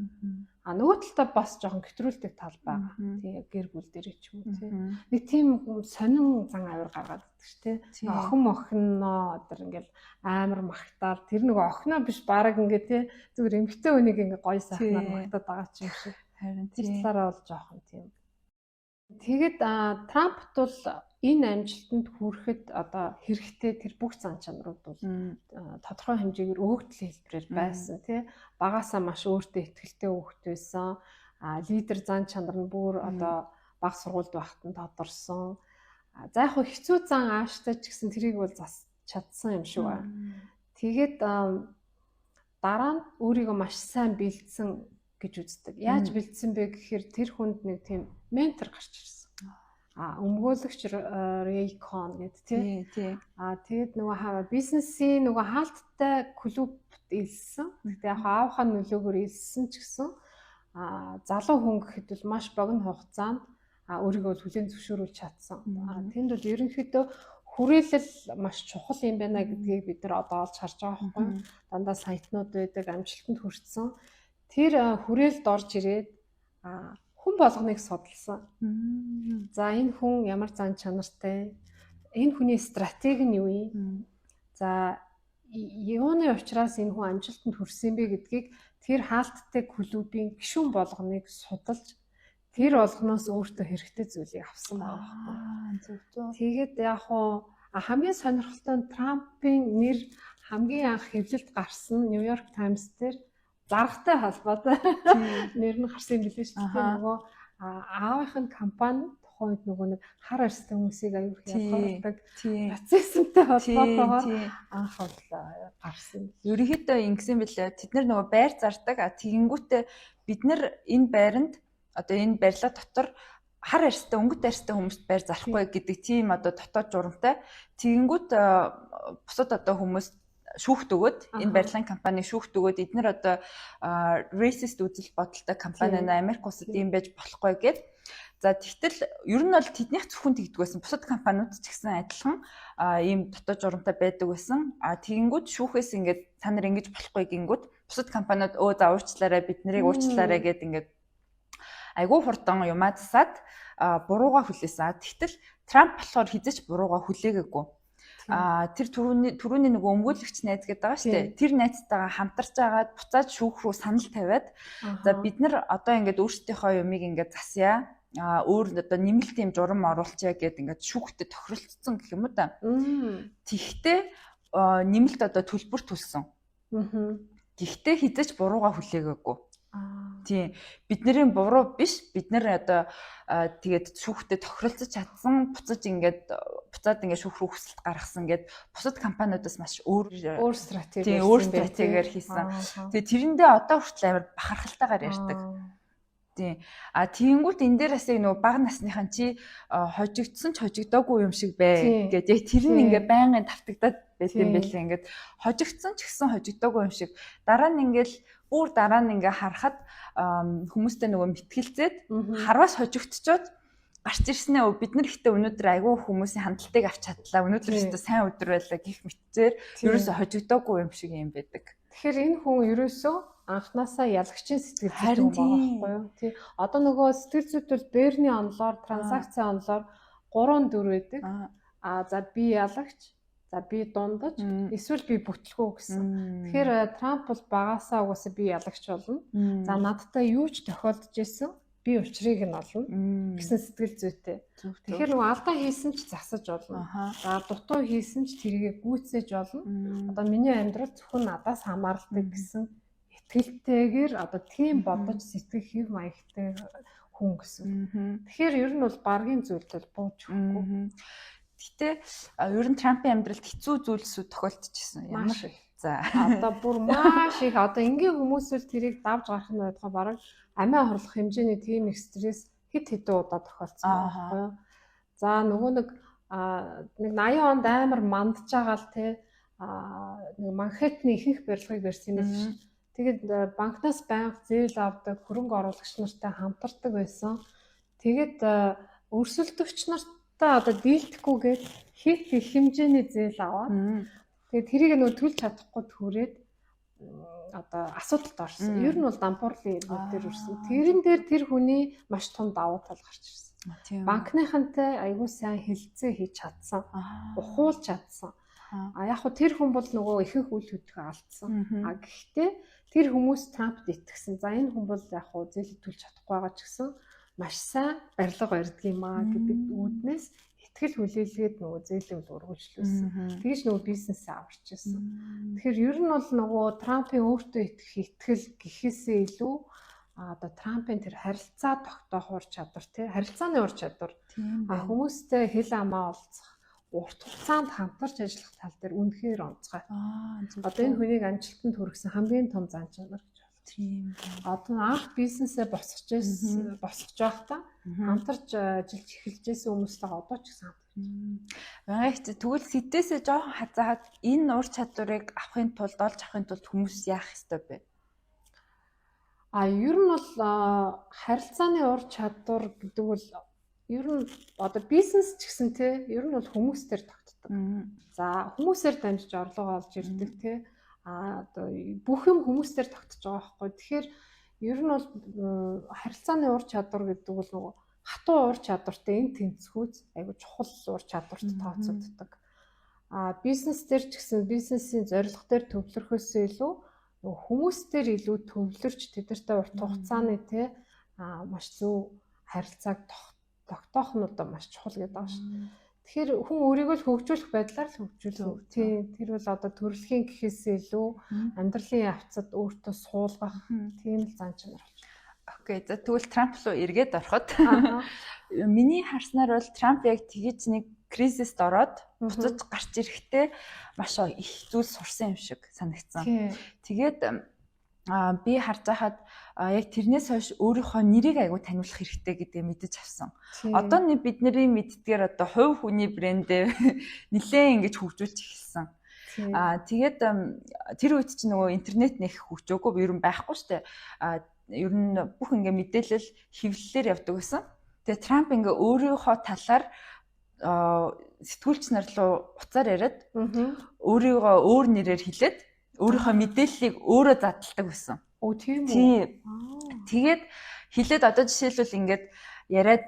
Нөгөө талдаа бас жоохон хэтрүүлдэг тал байгаа. Тий гэр бүл дээр ч юм уу тий. Нэг тийм сонин зан авир гаргаад идэх ш тий. Охиноо одоо ингээл амар магтаал тэр нөгөө охиноо биш баг ингээ тий зүгээр эмэгтэй хүнийг ингээ гоё сайхнаар магтаад байгаа ч юм шиг. Харин тэр талаараа бол жоохон тийм. Тэгээд Трампт бол энэ амжилтанд хүрэхэд одоо хэрэгтэй тэр бүх зан чанарууд бол тодорхой хэмжээгээр өгөгдөл хэлбэрээр байсан тий. Багаасаа маш өөртөө ихтэй хөвгт байсан. Лидер зан чанар нь бүр одоо баг сургуульд байхад нь тодорсон. За яг хэцүү зан ааштай ч гэсэн тэрийг бол чадсан юм шиг байна. Тэгээд дараа нь өөрийгөө маш сайн бэлдсэн гэж үздэг. Яаж бэлдсэн бэ гэхээр тэр хүнд нэг тийм ментор гарч ирсэн. Өмгөөлөгч Рейкон гэдэг тий. Тэгээд нөгөө бизнесийн нөгөө хаалттай клубт илсэн. Тэгтээ яг аавынхаа нөлөөгөөр илсэн ч гэсэн залуу хүн гэхэд бол маш богино хугацаанд өөрийгөө хүлээн зөвшөөрүүлж чадсан. Тэнд бол ерөнхийдөө хүрээлэл маш чухал юм байна гэдгийг бид нар одоо олж харж байгаа байхгүй. Дандаа сайтнууд байдаг, амжилтанд хүрсэн. Тэр хүрээлд орж ирээд хүн болгоныг судалсан. За энэ хүн ямар зан чанартай, энэ хүний стратеги нь юу юм? За юуны учраас энэ хүн амжилтанд хүрсэн бэ гэдгийг тэр хаалттай клубын гишүүн болгоныг судалж тэр болгоноос өөртөө хэрэгтэй зүйлийг авсан байгаа байхгүй. Тэгээд яг хуу хамгийн сонирхолтой нь Трампын нэр хамгийн анх хэвлэлд гарсан Нью-Йорк Таймс дээр заргатай холбоотой нэр нь гарсан юм билээ шүү дээ. Нөгөө аавынх нь компани тухайд нөгөө нэг хар арьстай хүмүүсийг аюул хязгаарладаг процесстэй холбоотойгоор анх гарсан. Ерөнхийдөө ингэсэн билээ. Тэд нар нөгөө байр зардаг. Тэгэнгүүтээ бид нар энэ байранд одоо энэ барилга дотор хар арьстай өнгөт арьстай хүмүүст байр зарахгүй гэдэг тийм одоо дотоод журамтай. Тэгэнгүүт бусад одоо хүмүүс шүүхт өгөөд энэ барилгын компаниг шүүхт өгөөд эдгээр одоо racist үзэл бодолтой компани Америк улсад юм байж болохгүй гэд. За тэгтэл ер нь бол тэднийх зөвхөн тэгдэг байсан. Бусад компаниуд ч гэсэн адилхан ийм дотоод журамтай байдаг байсан. Тэгэнгүүт шүүхээс ингээд та нар ингэж болохгүй гингүүд бусад компаниуд за уучлаарай бид нарыг уучлаарай гэд ингээд айгүй хурдан юмаа засаад бурууга хүлээсэн. Тэгтэл Трамп болохоор хизээч бурууга хүлээгээгүй. Тэр түрүүний нөгөө өмгөөлөгч найз гэдэг байгаа шүү дээ. Тэр найзтайгаа хамтарч агаад буцаад шүүх рүү санал тавиад за бид нар одоо ингээд өөрсдийнхөө юмыг ингээд засъя. Өөр одоо нэмэлт юм журам оруулчаа гэд ингээд шүүхтэд тохиролцсон гэх юм уу та. Тэгтээ нэмэлт одоо төлбөр төлсөн. Гэхдээ хизээч бурууга хүлээгээгүй. Тийм бидний буруу биш бид нар одоо тэгээд шүүхтэд тохиролцож чадсан буцаад ингээд шүүх рүү хүсэлт гаргасан гэд бусад компаниудаас маш өөр стратегиэр хийсэн. Тэгээд тэрэндээ одоо хүртэл амар бахархалтайгаар ярьдаг. Тийм тэгэнгүүт энэ дээрээс нөгөө бага насныхан чи хожигдсон ч хожигдоогүй юм шиг бай гэдэг яг тэр нь ингээд байнгын тавтагдаад байт юм байлээ. Ингээд хожигдсон ч гэсэн хожигдоогүй юм шиг дараа нь ингээ харахад хүмүүстэй нөгөө мэтгэлцээд харвас хожигдчиход гарч ирснээ бид нар ихтэй өнөөдөр айгүй хүмүүсийн хандлтыг авч чадлаа. Өнөөдөр ихтэй сайн өдөр байлаа гэх мэтээр ерөөсө хожигдоогүй юм шиг юм байдаг. Тэгэхээр энэ хүн ерөөсөө анханасаа ялагчийн сэтгэл зүйтэй байгаа байхгүй юу? Тий. Одоо нөгөө сэтгэл зүйд бол Берни онлоор, транзакцийн онлоор 3-4 байдаг. За би ялагч, за би дундаж, эсвэл би бүтлгүү гэсэн. Тэгэхээр Трамп бол багасаа угаасаа би ялагч болно. За надтай юу ч тохиолдож исэн би учрыг нь олно гэсэн сэтгэл зүйтэй. Тэгэхээр нөгөө алдаа хийсэн ч засаж болно. За дутуу хийсэн ч тэргээ гүйцээж болно. Одоо миний амьдрал зөвхөн надаас хамаардаг гэсэн итгэлтэйгээр одоо тийм бодож сэтгэх хэв маягтай хүн гэсэн. Тэгэхээр ер нь бол баргийн зүйлд бол бууж өгөхгүй. Гэтэ ер нь Трампын амьдралд хэцүү зүйлсүүд тохиолдчихсон. Ямар За. Одоо бүр маш их одоо энгийн хүмүүсэл тэрийг давж гарах нь байдгаа бараг амиа хорлох хэмжээний тийм их стресс хэд хэдэн удаа тохиолдсон байхгүй юу. За нөгөө нэг 80 онд амар мандж байгаа л те нэг Манхэттны ихэнх барилгыг барьсан юм шиг. Тэгээд банкнаас банк зээл авдаг, хөрөнгө оруулагч нартай хамтардаг байсан. Тэгээд өрсөлдөгч нартай одоо дийлдэхгүйгээд хит их хэмжээний зээл аваад тэгээд тэрийг нөгөө төлж чадахгүй төрээд одоо асуудалд орсон. Ер нь бол дампуурлын иргүүд дээр үрсэн. Тэрэн дээр тэр хүний маш том давуу тал гарч ирсэн. Банкныхантай айгүй сайн хэлэлцээ хийж чадсан. Ухуулж чадсан. Яг хөө тэр хүн бол нөгөө ихэнх үйл хөдлөлтөө алдсан. Гэхдээ тэр хүмүүс Трампд итгэсэн. За энэ хүн бол яг хөө зээл төлж чадахгүй байгаа ч гэсэн маш сайн барилга барьдаг юм аа гэдэг үүднээс итгэл хүлээлгээд нөгөө зээлийг ургуулжлуулсан. Тэгэж нөгөө бизнесээ аварч ирсэн. Тэгэхээр ер нь бол нөгөө Трампын өөртөө итгэх итгэл гэхээсээ илүү одоо Трампын тэр харилцаа тогтоох ур чадвар тий харилцааны ур чадвар хүмүүстэй хэл амаа олцох урт хугацаанд хамтарч ажиллах тал дээр үнэхээр онцгой. Одоо энэ хүнийг амжилтанд хүргэсэн хамгийн том зан чанар гэж байна. Тийм. Одоо анх бизнесээ босгож байхдаа хамтарч ажиллаж эхэлжсэн хүмүүстэйгээ одоо ч гэсэн хамтарч. Тэгвэл сэдээсээ жоохон хазаад энэ ур чадварыг авахын тулд олж авахын тулд хүмүүс яах ёстой бэ? Ер нь бол харилцааны ур чадвар гэдэг бол ер нь одоо бизнес ч гэсэн те ер нь бол хүмүүстээр тогтдог. За хүмүүсээр дамжиж орлого олж ирдэг те одоо бүх юм хүмүүстээр тогтож байгаа байхгүй. Тэгэхээр ер нь бол харилцааны ур чадвар гэдэг бол нөгөө хатуу ур чадвартай энэ тэнцвүүц айгу чухал ур чадварт тооцогддог. Бизнес дээр ч гэсэн бизнесийн зорилго дээр төвлөрөхөөс илүү нөгөө хүмүүстээр илүү төвлөрч тэдэртэй урт хугацааны те маш зөв харилцааг тогтоох нь одоо маш чухал гэдэг байгаа шүү. Тэгэхээр хүн өөрийгөө л хөгжүүлэх байдлаар л хөгжүүлэх. Тийм тэр бол одоо төрөлхийн гэхээсээ илүү амьдралын явцад өөртөө суулгах тийм л зан чанар болж байна. Окей. За тэгвэл Трамп руу эргээд ороход миний харснаар бол Трамп яг тэгэж нэг кризист ороод буцаж гарч ирэхдээ маш их зүйл сурсан юм шиг санагдсан. Тэгээд би харж байхад яг тэрнээс хойш өөрийнхөө нэрийг аягүй таниулах хэрэгтэй гэдгийг мэдэж авсан. Одоо бидний мэддгээр одоо хувь хүний брэндээ нэлээд ингэж хөгжүүлж эхэлсэн. Тэгээд тэр үед чинь нөгөө интернет нэх хөгжөөгүй ер нь байхгүй штэ. Ер нь бүх ингээ мэдээлэл хэвлэлээр явдаг байсан. Тэгээд Трамп ингээ өөрийнхөө талаар сэтгүүлч нар руу уцаар яриад өөрийгөө өөр нэрээр хэлээд өөрийнхөө мэдээллийг өөрөө задалдаг байсан. Тийм үү. Тэгээд хэлээд одоо жишээлбэл ингээд яриад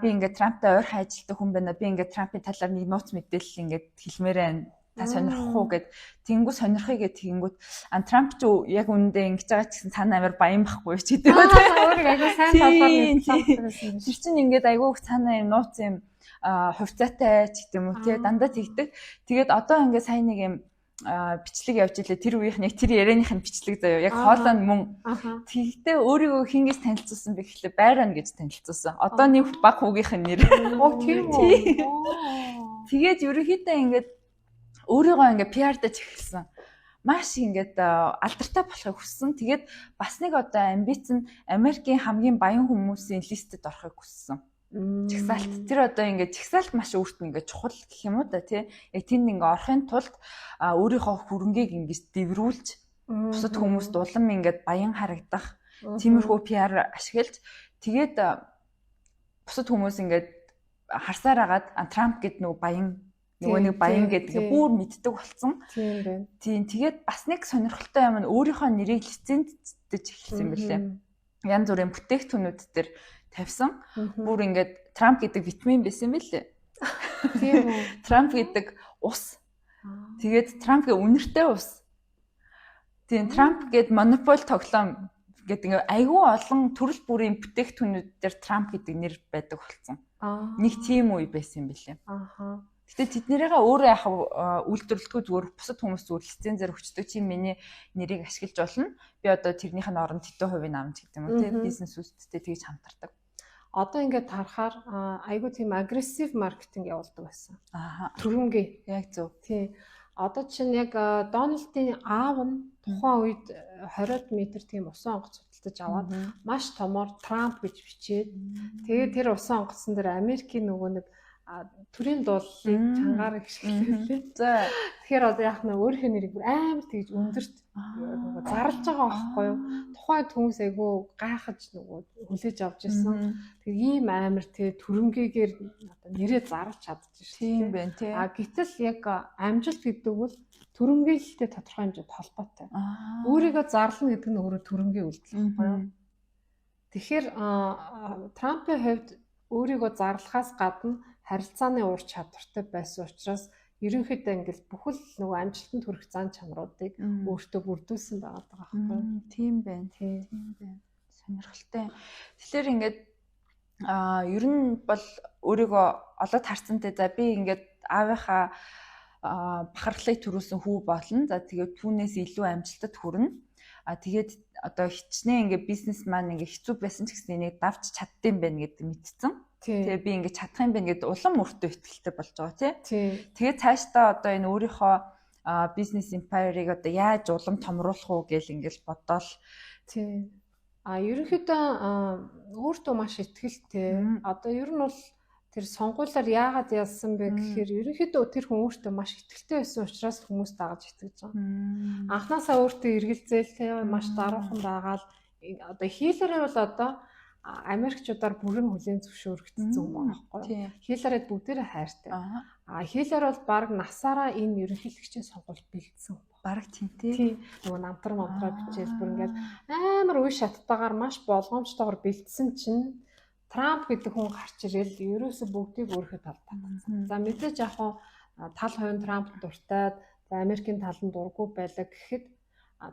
би ингээд Трамптай ойрхон ажилладаг хүн байна. Би ингээд Трампын талаар нэг нууц мэдээлэл ингээд хэлмээр байна. Та сонирхох уу гэд тэнгүү сонирхъя гэд тэгэнгүүт Трамп ч яг үүндээ ингэж байгаа ч гэсэн цаана амар баян байхгүй ч гэдэг. Өөрийг айгүй сайн талбар мэдсэн. Тэр чинь ингээд айгүй цаана юм нууц юм хувьцаатай ч гэдэг юм уу тий дандаа тэгдэг. Тэгээд одоо ингээд сайн нэг юм бичлэг явж илээ тэр үеийнх нэг тэр ярианых нь бичлэг заяа яг хоолой мөн тэгтээ өөрийгөө хингээс танилцуулсан бэ гэхлээр байраа гэж танилцуулсан. Одоо нэг баг хүүгийнх нь нэр. Тийм үү. Тэгээд ерөнхийдөө ингээд өөрийгөө ингээд PR-даж эхэлсэн. Маш ингээд алдартай болохыг хүссэн. Тэгээд бас нэг одоо амбиц нь Америкийн хамгийн баян хүмүүсийн листэд орохыг хүссэн. Чагсаалт тэр одоо ингээд чагсаалт маш өөрт нь ингээд чухал гэх юм уу да тий. Яг тэнд ингээд орохын тулд өөрийнхөө хөрөнгийг ингээд дэврүүлж бусад хүмүүст улам ингээд баян харагдах тиймэрхүү PR ашиглаж тэгээд бусад хүмүүс ингээд харсаар агаад Трамп гэд нөгөө баян нөгөө нэг баян гэдэг бүр мэддэг болсон. Тийм байна. Тийм тэгээд бас нэг сонирхолтой юм нь өөрийнхөө нэрийг лиценздэж эхэлсэн юм билээ. Янз бүрийн бүтээгдэхүүнүүд төр тавьсан. Бүр ингээд Трамп гэдэг витамин байсан юм билээ. Тийм үү. Трамп гэдэг ус. Тэгээд Трампгийн үнэртэй ус. Тийм Трамп гэдэг монополь тоглоом гэдэг ингээд айгүй олон төрөл бүрийн бүтээгдэхүүнүүд дээр Трамп гэдэг нэр байдаг болсон. Нэг тийм үе байсан юм билээ. Гэтэ тэднэрээ өөрөө яхав үйлдвэрлэхгүй зүгээр бусад хүмүүс зүгээр лицензээр өчтдөг чи миний нэрийг ашиглаж болно. Би одоо тэрнийх нь оронд хэдэн хувийг авч гэдэг юм уу тийм бизнес үсттэй тэгж хамтардаг. Одоо ингээд харахаар айгүй тийм агрессив маркетинг явуулдаг байсан. Түрүүнгээ яг зөв. Тийм. Одоо чинь яг Дональдын аав нь тухайн үед 20 м тийм усан онгоц судалдаж аваад маш томоор Трамп гэж бичээд тэгээд тэр усан онгоцсон дээр Америкийн нөгөө нэг төрийн дуулыг чангаар гიშгэлээ. За тэгэхээр одоо яах нь өөрийнхөө нэрийг бүр амар тэгж өндөрт нөгөө зарлж байгаа байхгүй юу? Тухайн хүмүүс айгүй гайхаж нөгөө хүлээж авч ирсэн. Тэг ийм амар тий төрөмгийгээр одоо нэрээ зарлж чадчих тийм байна тий. Гэтэл яг амжилт гэдэг бол төрөмгийлэлтэй тодорхой хэмжээнд холбоотой. Өөрийгөө зарлана гэдэг нь өөрөө төрөмгийн үйлдэл байхгүй юу? Тэгэхээр Трампын хувьд өөрийгөө зарлахаас гадна харилцааны ур чадвартай байсан учраас ерөнхийдөө ингээл бүхэл нөгөө амжилтанд хүрэх зан чанаруудыг өөртөө бүрдүүлсэн байгаа байхгүй юу? Тийм байна. Тийм байна. Сонирхолтой. Тэгэхээр ингээд ер нь бол өөрийгөө олоод харцантай за би ингээд аавынхаа бахархлыг төрүүлсэн хүү болно. За тэгээд түүнээс илүү амжилтад хүрнэ. Тэгээд одоо хичнээн ингээд бизнесмен ингээд хэцүү байсан ч гэсэн энийг давж чаддсан байх гэдэг мэдсэн. Тэгээ би ингэж чадах юм байна гэдээ улам өөртөө ихтэй болж байгаа тий. Тэгээ цаашдаа одоо энэ өөрийнхөө бизнес эмпайрыг одоо яаж улам томруулах уу гэж ингэж бодоол тий. Ерөнхийдөө өөртөө маш ихтэй. Одоо ер нь бол тэр сонгуулиар яагаад ялсан бэ гэхээр ерөнхийдөө тэр хүн өөртөө маш ихтэй байсан учраас хүмүүс дагаж итгэж байгаа. Анхнаасаа өөртөө эргэлзээл маш даруухан байгаа л одоо хийлэрээ бол одоо Америкчуудаар бүрэн хүлээн зөвшөөрөгдсөн юм байхгүй юу? Хиллаrid бүгдээрээ хайртай. Хиллар бол баг насаараа энэ ерөнхийлөгчийн сонгуульд бэлдсэн. Бараг тийм тий. Нөгөө намтар бичээл бүр ингээд амар үе шаттайгаар маш болгоомжтойгоор бэлдсэн чинь Трамп гэдэг хүн гарч ирэл ерөөсө бүгдийг өөрийнхөө талд татсан. За мэдээж яг тал хувийн Трамп дуртай, Америкийн тал нь дургүй байлаа гэхэд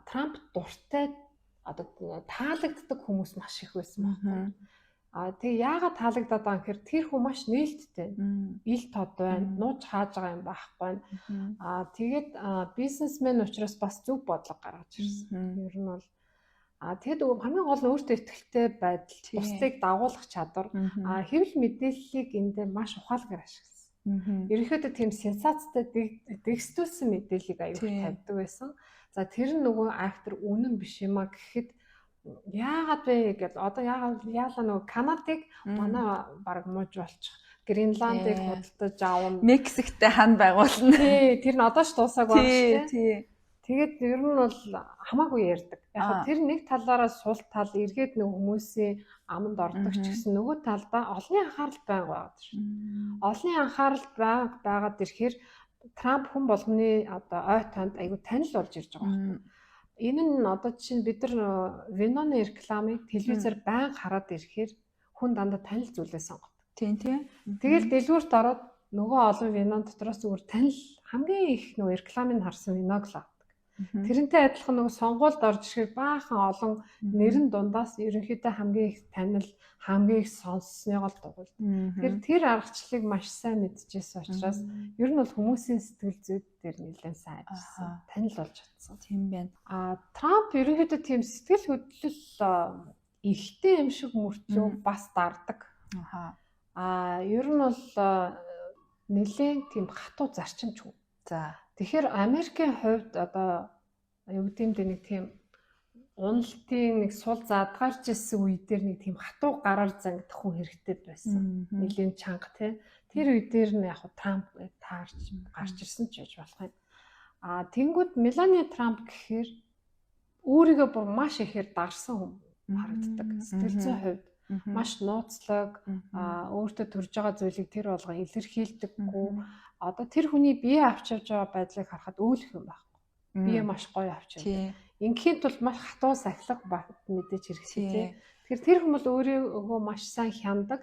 Трамп дуртай одоо таалагддаг хүмүүс маш их байсан байна. Тэгээ яагаад таалагдаад байгаа гэхээр тэр хүн маш нээлттэй. Ил тод байна, нууж хааж байгаа юм байхгүй. Тэгээд бизнесмен учраас бас зөв бодлого гаргаж ирсэн. Ер нь бол тэгэд хамгийн гол нь өөртөө ихтэй байдал, бусдыг дагуулах чадвар, хэвлэл мэдээллийг эндээ маш ухаалгаар ашигласан. Ерөнхийдөө тийм сенсацтай дэгстүүлсэн мэдээллийг аюул тавьдаг байсан. За тэр нөгөө актер үнэн биш юм а гэхэд яагаад вэ гэвэл одоо яалаа нөгөө Канадыг манай баг мууж болчих. Гренландыг худалдаж аавна. Мексиктэй хан байгуулна. Тий, тэр нь одоо ч дуусаагүй байна шүү дээ. Тэгээд ер нь бол хамаагүй ярьдаг. Яг тэр нэг талаараа сул тал эргээд нөгөө хүмүүсийн аманд ордог ч гэсэн нөгөө талдаа олонний анхаарал байнга байгаад шүү. Олонний анхаарал байгаад ирэхээр Трамп хүн болгоны одоо ой танд айгу танил болж ирж байгаа. Энэ нь одоо чинь бид нар Виноны рекламыг телевизээр байнга хараад ирэхээр хүн дандаа танил зүйлээ сонгодог. Тийм тийм. Тэгэл дэлгүүрт ороод нөгөө олон вино дотроос зүгээр танил хамгийн их нөгөө рекламыг харсан виног л авдаг. Тэрнтэй адилхан нөгөө сонгуульд орж ирэхээр баахан олон нэрэн дундаас ерөнхийдөө хамгийн их танил, хамгийн их сонссныгоо л дугуйл. Тэр аргачлалыг маш сайн мэдчихсэн учраас ер нь бол хүмүүсийн сэтгэл зүйд дээр нэлээд сайн ажилласан. Танил болж чадсан. Тийм байна. Трамп ерөнхийдөө тийм сэтгэл хөдлөл ихтэй юм шиг мөртлөө бас дардаг. Ер нь бол нэлээд тийм хатуу зарчимч хүн. За тэгэхээр Америкийн хувьд одоо юу гэдэг нэг тийм уналтын нэг сул задгарч ирсэн үе дээр нэг тийм хатуу гараар зангидах хүн хэрэгтэй байсан. Нэлийн чанга тий. Тэр үе дээр нь яг Трамп гарч ирсэн ч гэж болох юм. Тэнгүүд Мелани Трамп гэхээр өөрийгөө бүр маш ихээр дарсан хүн харагддаг. Сэтгэл зүйн хувьд маш нууцлаг, өөртөө төрж байгаа зүйлийг тэр болгон илэрхийлдэггүй. Одоо тэр хүний бие авч явж байгаа байдлыг харахад өөлөх юм байхгүй. Бие маш гоё авч явдаг. Ингээм тул маш хатуу сахилга мэдээж хэрэгтэй. Тэгэхээр тэр хүмүүс өөрийгөө маш сайн хяндаг.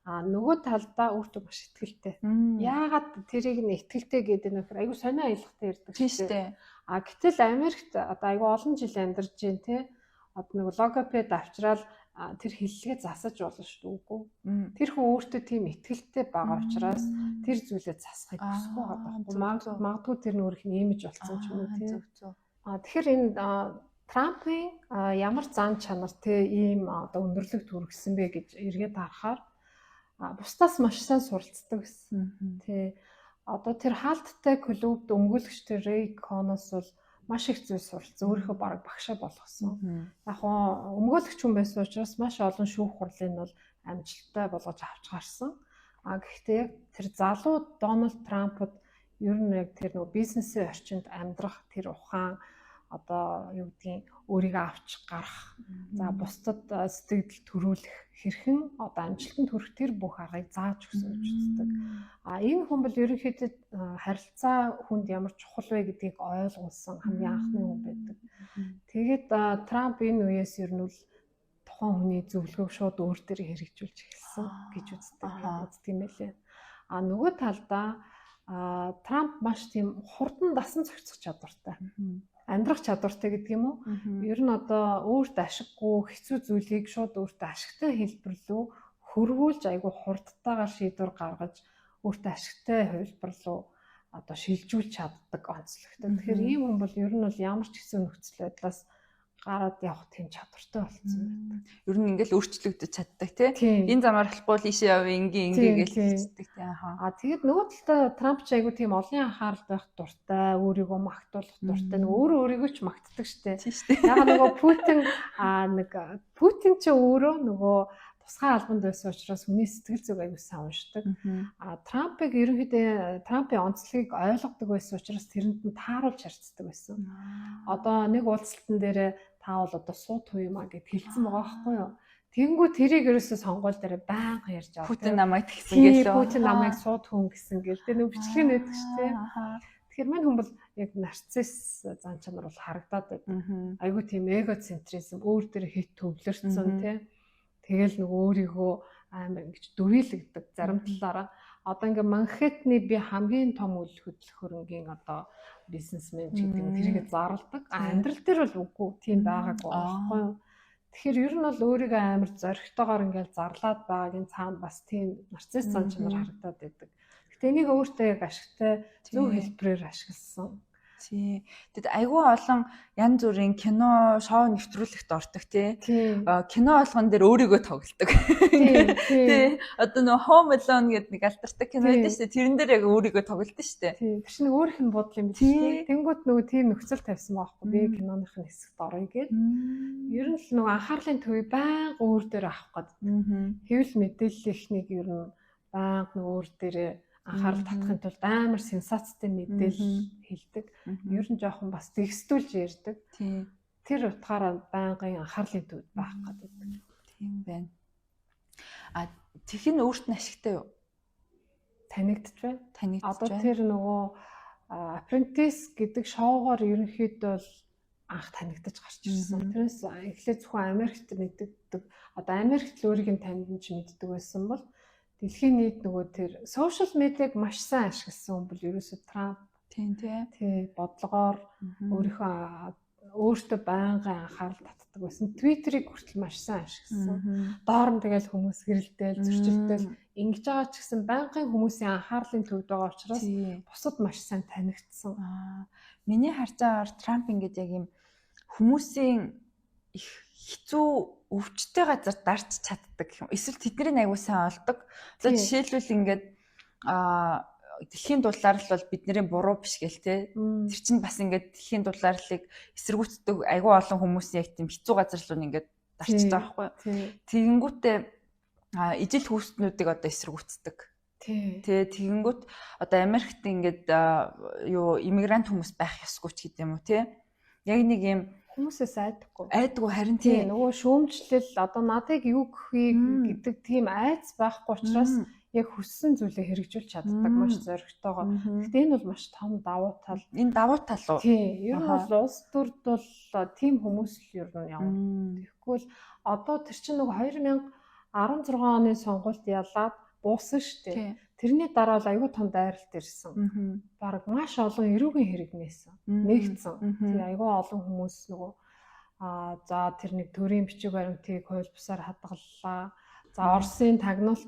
Нөгөө талдаа өөртөө маш ихтэй. Яагаад тэрийг нь ихтэй гэдэг нь айгу сонио аялахтай ярьдаг шүү дээ. Гэтэл Америкт одоо айгу олон жил амьдарч байна те. Одоо нэг логопед авчраад тэр хэллэгээ засаж болно шүү дээ үгүй. Тэр хүн өөртөө тийм ихтэй байгаа учраас тэр зүйлээ засахыг хүсэхгүй байгаа. Магадгүй тэр нөөрх нь имиж болсон ч юм уу тийм. Тэгэхээр энэ Трампын ямар зан чанар те ийм одоо өндөрлөг төрөгсөн бэ гэж эргээд харахаар бусдаас маш сайн суралцдаг гэсэн. Тэ Одоо тэр хаалттай клубд өмгөөлөгчтэй Рэй Коноос бол маш их зүйл суралцсан. Өөрийнхөө бараг багшаа болгосон. Яг хоо өмгөөлөгч хүн байсан учраас маш олон шүүх хурлыг бол амжилттай болгож авч гарсан. Гэхдээ яг тэр залуу Дональд Трампд ер нь яг тэр нөгөө бизнесийн орчинд амьдрах тэр ухаан одоо юу гэдгийг өөрийгөө авч гарах за бусдад сэтгэл төрүүлэх хэрхэн одоо амжилтанд хүрэх тэр бүх аргыг зааж өгсөн гэж үздэг. Энэ хүн бол ерөнхийдөө харилцаа хүнд ямар чухал вэ гэдгийг ойлгуулсан хамгийн анхны хүн байдаг. Тэгээд Трамп энэ үеэс ер нь бол тухайн хүний зөвлөгөөг шууд өөр дээр хэрэгжүүлж эхэлсэн гэж үздэг юм байлээ. Нөгөө талдаа Трамп маш тийм хурдан дасан зохицох чадвартай. Амьдрах чадвартай гэдэг юм уу? Ер нь одоо өөрт ашиггүй хэцүү зүйлийг шууд өөртөө ашигтай хэлбэр рүү хөрвүүлж айгүй хурдтайгаар шийдвэр гаргаж өөртөө ашигтай хувилбар руу одоо шилжүүлж чаддаг онцлогтой. Тэгэхээр ийм хүн бол ер нь бол ямар ч хэцүү нөхцөл байдлаас гараад явах тийм чадвартай болсон байдаг. Ер нь ингээл өөрчлөгдөж чаддаг тий. Энэ замаар болохгүй ийшээ явъя ингээ гэж хэлдэг тий. Тэгээд нөгөө талдаа Трамп ч айгүй тийм олон анхаарал байх дуртай, өөрийгөө магтуулах дуртай. Өөрөө өөрийгөө ч магтдаг штэ. Яг нөгөө Путин ч өөрөө нөгөө тусгай албанд байсан учраас хүний сэтгэл зүг аягүй сайн уншдаг. Трампыг ерөнхийдөө Трампын онцлогийг ойлгодог байсан учраас тэрэнд нь тааруулж харьцдаг байсан. Одоо нэг уулзалтан дээр та бол одоо сууд хуй юмаа гэд хэлсэн байгаа байхгүй юу? Тэгэнгүүт тэрийг ерөөсөө сонгуул дээр байнга ярьж аваа. Путин намайг тэгсэн гэлөө. Путин намайг сууд хүн гэсэн гэл. Тэгээ нэг бичлэг нээдэг шүү дээ. Тэгэхээр мань хүн бол яг нарцисс зан чанар бол харагдаад байдаг. Айгүй тийм эгоцентризм өөр дээр хит төвлөрсөн тий. Тэгэл нөгөө өөрийгөө амар ингэж дүрэлэгдэг зарим талаараа. Одоо ингээ Манхэттны би хамгийн том үйл хөдлөх хөрөнгийн одоо бизнесмен ч гэдэг нь тэрийг зарладаг. Амьдрал дээр бол үгүй тийм байгаагүй байхгүй юу? Тэгэхээр ер нь бол өөрийгөө амар зоригтойгоор ингээл зарлаад байгаагийн цаана бас тийм нарцисс зан чанар харагдаад байдаг. Гэтэ энийг өөртөө яг ашигтай зөв хэлбэрээр ашигласан. Тий. Тэгэд айгүй олон янз бүрийн кино, шоу нэвтрүүлэгт ордог тий. Кино болгон дээр өөрийгөө тоглодог. Тий. Одоо нөө Home Alone гэдэг нэг алдартай кино байдаг шүү дээ. Тэрэн дээр яг өөрийгөө тоглолдог шүү дээ. Тий. Тэр чинь өөрийнх нь бодол юм биш үү? Тэнгүүт нөгөө тийм нөхцөл тавьсан байхгүй би киноных нь хэсэгт орё гээд. Ер нь л нөгөө анхаарлын төвийг байнга өөр дээр авах гэдэг. Хэвлэл мэдээлэл ихнийг ер нь байнга нөгөө өөр дээрээ анхаарал татахын тулд амар сенсацтай мэдээлэл хэлдэг. Ер нь жоохон бас текстүүлж ярьдаг. Тэр утгаараа байнгын анхаарлын төвд байх гэдэг. Тийм байна. Тэрх нь өөрт нь ашигтай юу? Танигдж байна. Одоо тэр нөгөө Apprentice гэдэг шоугаар ерөнхийдөө бол анх танигдаж гарч ирсэн. Тэрнээс эхлээд зөвхөн Америкт мэддэг. Одоо Америкт л өөрийг нь таньж мэддэг байсан бол дэлхийн нийт нөгөө тэр сошиал медиаг маш сайн ашигласан хүн бол ерөөсөө Трамп. Тий, бодлогоор өөртөө байнгын анхаарал татдаг байсан. Твиттерийг хүртэл маш сайн ашигласан. Доор нь тэгэл хүмүүс хэрэлдээл, зөрчилдөөл ингэж байгаа ч гэсэн байнгын хүмүүсийн анхаарлын төвд байгаа учраас бусад маш сайн танигдсан. Миний харж байгаагаар Трамп ингээд яг юм хүмүүсийн их хэцүү өвчтэй газар дарч чаддаг гэх юм. Эсвэл тэдний аягүй сайн олдог. Одоо жишээлбэл ингээд дэлхийн дулаалал бол бидний буруу биш гэл те. Тэр чинь бас ингээд дэлхийн дулааллыг эсэргүүцдэг аягүй олон хүмүүс яг тийм хэцүү газар руу ингээд дарчиж байгаа байхгүй. Тэгэнгүүтээ ижил хүүснүүдийг одоо эсэргүүцдэг. Тэгээ тэгэнгүүт одоо Америкт ингээд иммигрант хүмүүс байх ёсгүй ч гэдэг юм уу те. Яг нэг юм хүмүүсээс айдаггүй харин тийм нөгөө шүүмжлэл одоо надыг юу гэхийг гэдэг тийм айц байхгүй учраас яг хүссэн зүйлээ хэрэгжүүлж чаддаг маш зоригтойгоо. Гэхдээ энэ бол маш том давуу тал. Энэ давуу тал уу? Тийм. Ер нь бол улс төрд бол тийм хүмүүс л ер нь явна. Тэгэхгүй л одоо тэр чинь нөгөө 2016 оны сонгуульд ялаад буусан шүү дээ. Тэрний дараа л аюул том дайралт ирсэн. Бараг маш олон эрүүгийн хэрэг нэгдсэн. Тэгээ аюул олон хүмүүс нөгөө за тэр нэг төрийн бичиг баримтыг хууль бусаар хадгаллаа. За Оросын тагнуулын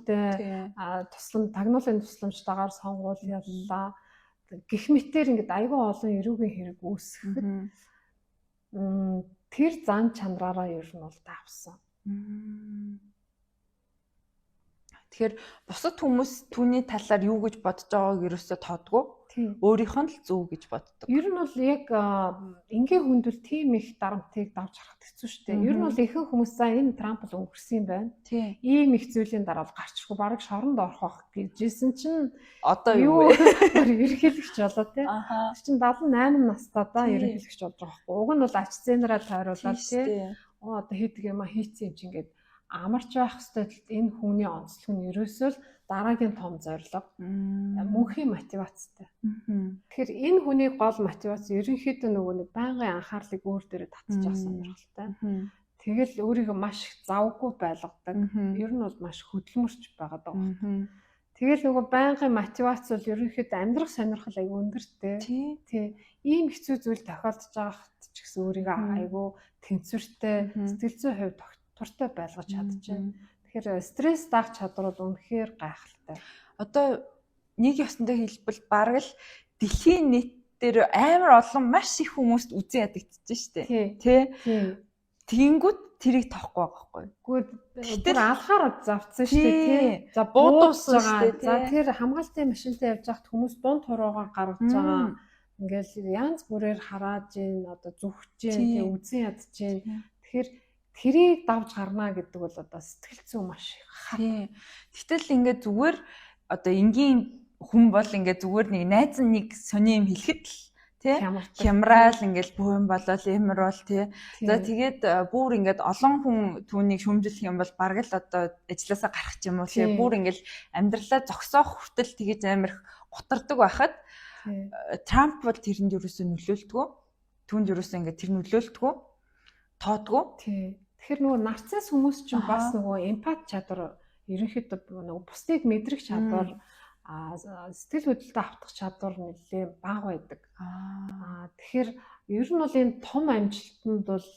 тусламжтайгаар сонгуул яллаа. Гэх мэтээр ингээд аюул олон эрүүгийн хэрэг үүсгэхэд тэр зан чанараараа ер нь бол давсан. Тэгэхээр бусад хүмүүс түүний талаар юу гэж бодож байгааг ерөөсөө тоодгүй. Өөрийнх нь л зөв гэж боддог. Ер нь бол яг ингийн хүндэл тийм их дарамтыг давж харахад хэцүү шүү дээ. Ер нь бол ихэнх хүмүүс за энэ Трамп л өнгөрсөн юм байна. Ийм их зүйлийн дараа л гарчихгүй бараг шоронд орох гэжсэн чинь одоо юу вэ? Ерөнхийлөгч болоо тий. Чин 78 настай да ерөнхийлөгч болж байгаа байхгүй. Уг нь бол ач зээнараа тойруулаад тий. Одоо хийдэг юм а хийцэн юм чи ингээд амарч байх хэвээр энэ хүний онцлог нь ерөөсөө л дараагийн том зорилго мөнхийн мотивацтай. Тэгэхээр энэ хүний гол мотивац ерөнхийдөө нөгөө нэг байнгын анхаарлыг өөр дээрээ татчих байгаа сонирхолтой. Тэгэл өөрийгөө маш их завгүй байлгадаг. Ер нь бол маш хөдөлмөрч байгаад байгаа. Тэгэл нөгөө байнгын мотивац бол ерөнхийдөө амьдрах сонирхол аягүй өндөртэй. Тий. Ийм хэцүү зүйл тохиолдож байгаад ч гэсэн өөрийгөө аягүй тэнцвэртэй, сэтгэл зүйн хувьд туртай байлгаж чадчихжээ. Тэгэхээр стресс даах чадвар бол үнэхээр гайхалтай. Одоо нэг ёсондоо хэлбэл бараг л дэлхийн нийт дээр амар олон маш их хүмүүст үзэн ядагдчихж штэ. Тэ. Тэгэнгүүт тэрийг тоохгүй байгаа байхгүй. Тэгтээ алхаар завцсан штэ тий. За буудуулсан штэ. За тэр хамгаалтын машинтай явж байхад хүмүүс дунд хуруугаар гаргаж байгаа. Ингээл янз бүрээр хараад гин одоо зүхэж гин тий үзэн ядчихжээ. Тэгэхээр тэрийг давж гарна гэдэг бол одоо сэтгэл зүйн маш их хат. Гэтэл ингээд зүгээр одоо энгийн хүн бол ингээд зүгээр нэг найз нэг сони юм хэлэхэд л тий хямраал ингээд бүх юм болол эмэр бол тий. За тэгээд бүр ингээд олон хүн түүнийг шүмжлэх юм бол бараг л одоо ажилласаа гарах юм уу тий. Бүр ингээд амьдралаа зогсоох хүртэл тэгэж амар их гутардаг байхад Трамп бол тэрэнд юусэн нөлөөлтгөө. Түүнд юусэн ингээд тэр нөлөөлтгөө тоодгоо. Тий. Тэгэхээр нөгөө нарцисс хүмүүс чинь бас нөгөө эмпат чадвар ерөнхийдөө нөгөө бусдыг мэдрэх чадвар сэтгэл хөдлөлтөд автах чадвар нэлээ бага байдаг. Тэгэхээр ер нь бол энэ том амжилтанд бол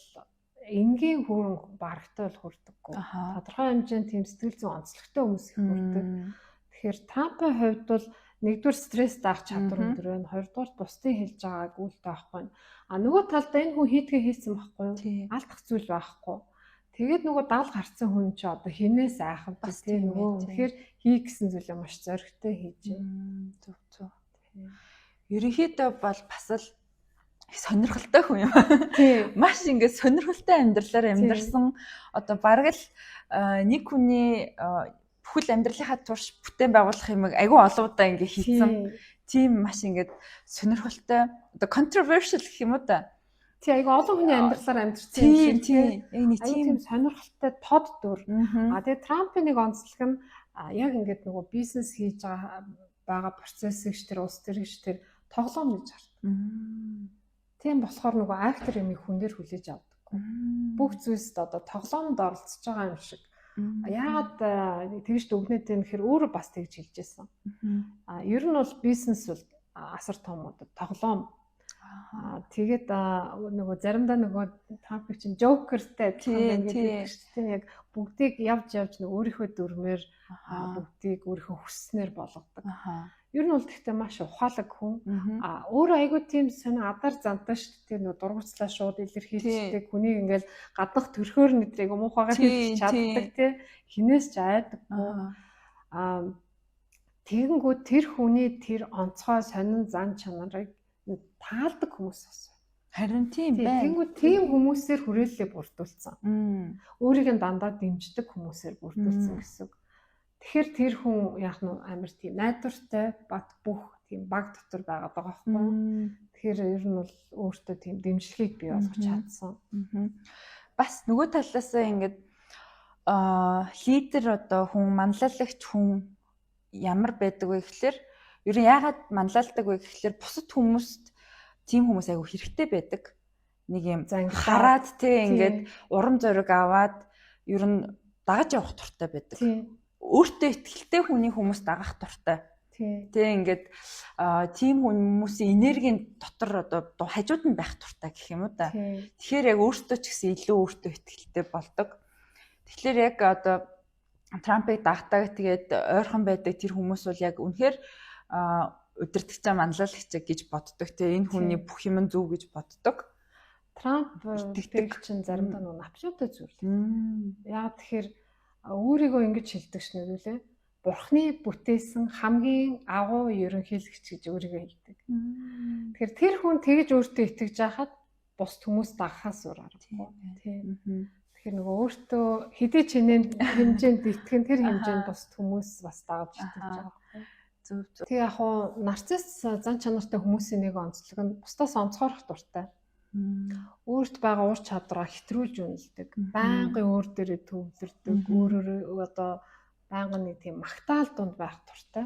энгийн хүрэн барагтай бол хүрдэггүй. Тодорхой хэмжээнд тийм сэтгэл зүйн онцлогтой хүмүүс их хүрдэг. Тэгэхээр Трампын хувьд бол нэгдүгээр стресс даах чадвар өндөр байна. Хоёрдугаар бусдын хэлж байгааг үлдээ авахгүй. Нөгөө талдаа энэ хүн хийдгээ хийсэн байхгүй юу? Алдах зүйл байхгүй. Тэгээд нөгөө даал гарцсан хүн чи одоо хинээс айхав бас тийм нөгөө үнэхээр хий гэсэн зүйлээ маш зоригтой хийж байна. Зөв. Ерөнхийдөө бол бас л сонирхолтой хүн юм. Маш ингээд сонирхолтой амьдралаар амьдарсан одоо бараг л нэг хүний бүхэл амьдралынхаа турш бүтээн байгуулах юм айгүй олоудаа ингээд хийсэн. Тийм маш ингээд сонирхолтой одоо controversial гэх юм уу та. Тий айгүй олон хүний амьдралаар амьдэрсэн юм шиг тийм сонирхолтой тод дүр. Тэгээд Трампын нэг онцлог нь яг ингээд нөгөө бизнес хийж байгаа процессыг тэр улс төрөгч тэр тоглоом гэж хардаг. Тийм болохоор нөгөө актер юм хүн дээр хүлээж авдаг. Бүх зүйлсд одоо тоглоомд оролцож байгаа юм шиг. Яагаад тэгж дүгнээд байна гэхээр өөрөө бас тэгж хэлж байсан. Ер нь бол бизнес бол асар том одоо тоглоом. Тэгээд нөгөө заримдаа нөгөө Трамп чинь жокертэй тийм яг бүгдийг явж нэг өөрийнхөө дүрмээр бүгдийг өөрийнхөө хүснээр болгодог. Ер нь бол тэгтээ маш ухаалаг хүн. Өөрөө айгүй тийм сони адар зантай шүү дээ. Нөгөө дургуцлаа шууд илэрхийлдэг. Хүнийг ингээл гаднах төрхөөр нэтрийг муухайгаар хийж чаддаг тий. Хинээс ч айдаггүй. Тэгэнгүүт тэр хүний тэр онцгой сонин зан чанарыг таалдаг хүмүүс бас. Харин тийм байна. Тэгэнгүүт тийм хүмүүсээр хүрээлэлээ бүрдүүлсэн. Өөрийг нь дандаа дэмждэг хүмүүсээр бүрдүүлсэн гэсэн. Тэгэхээр тэр хүн яг нь амар тийм найдвартай бат бүх тийм баг дотор байгаад байгаа байхгүй. Тэгэхээр ер нь бол өөртөө тийм дэмжлэгийг бий болгож чадсан. Бас нөгөө талаасаа ингээд лидер одоо хүн манлайлагч хүн ямар байдаг вэ гэхэлэр ер нь яагаад манлайлдаг вэ гэхэлэр бусад хүмүүст тийм хүмүүс айгүй хэрэгтэй байдаг. Нэг юм хараад тий ингээд урам зориг аваад ер нь дагаж явах туртай байдаг. Өөртөө ихтэй хүний хүмүүс дагах туртай. Тэ ингээд тийм хүмүүсийн энергийн дотор одоо хажууд нь байх туртай гэх юм уу та. Тэгэхээр яг өөртөө ч гэсэн илүү өөртөө ихтэй болдог. Тэгэхээр яг одоо Трампыг дагтааг тэгээд ойрхон байдаг тэр хүмүүс бол яг үнэхээр удирдахчаа манлайлагч гэж боддог. Тэ энэ хүний бүх юм зөв гэж боддог. Трамп тэгдэг чинь заримдаа нөгөө навчуутай зүйл. Яа тэгэхээр өөрийгөө ингэж хэлдэг шнэ үлээ. бурхны бүтээсэн хамгийн агуу ерөнхийлөгч гэж өөрийгөө хэлдэг. Тэгэхээр тэр хүн тэгж өөртөө итгэж байхад бус хүмүүс дагахаас өөр аргагүй. Тийм. Тэгэхээр нөгөө өөртөө хэдий хэмжээнд итгэн тэр хэмжээнд бус хүмүүс бас дагаж итгэж байгаа. Зөв. Тэг яг хуу нарцисс зан чанартай хүмүүсийн нэг онцлог нь бусдаас онцгойрох дуртай. Өөрт байгаа ур чадвараа хэтрүүлж үнэлдэг. Байнгын өөр дээрээ төвлөрдөг. Өөрөөр одоо байнгын нэг тийм магтаал дунд байх дуртай.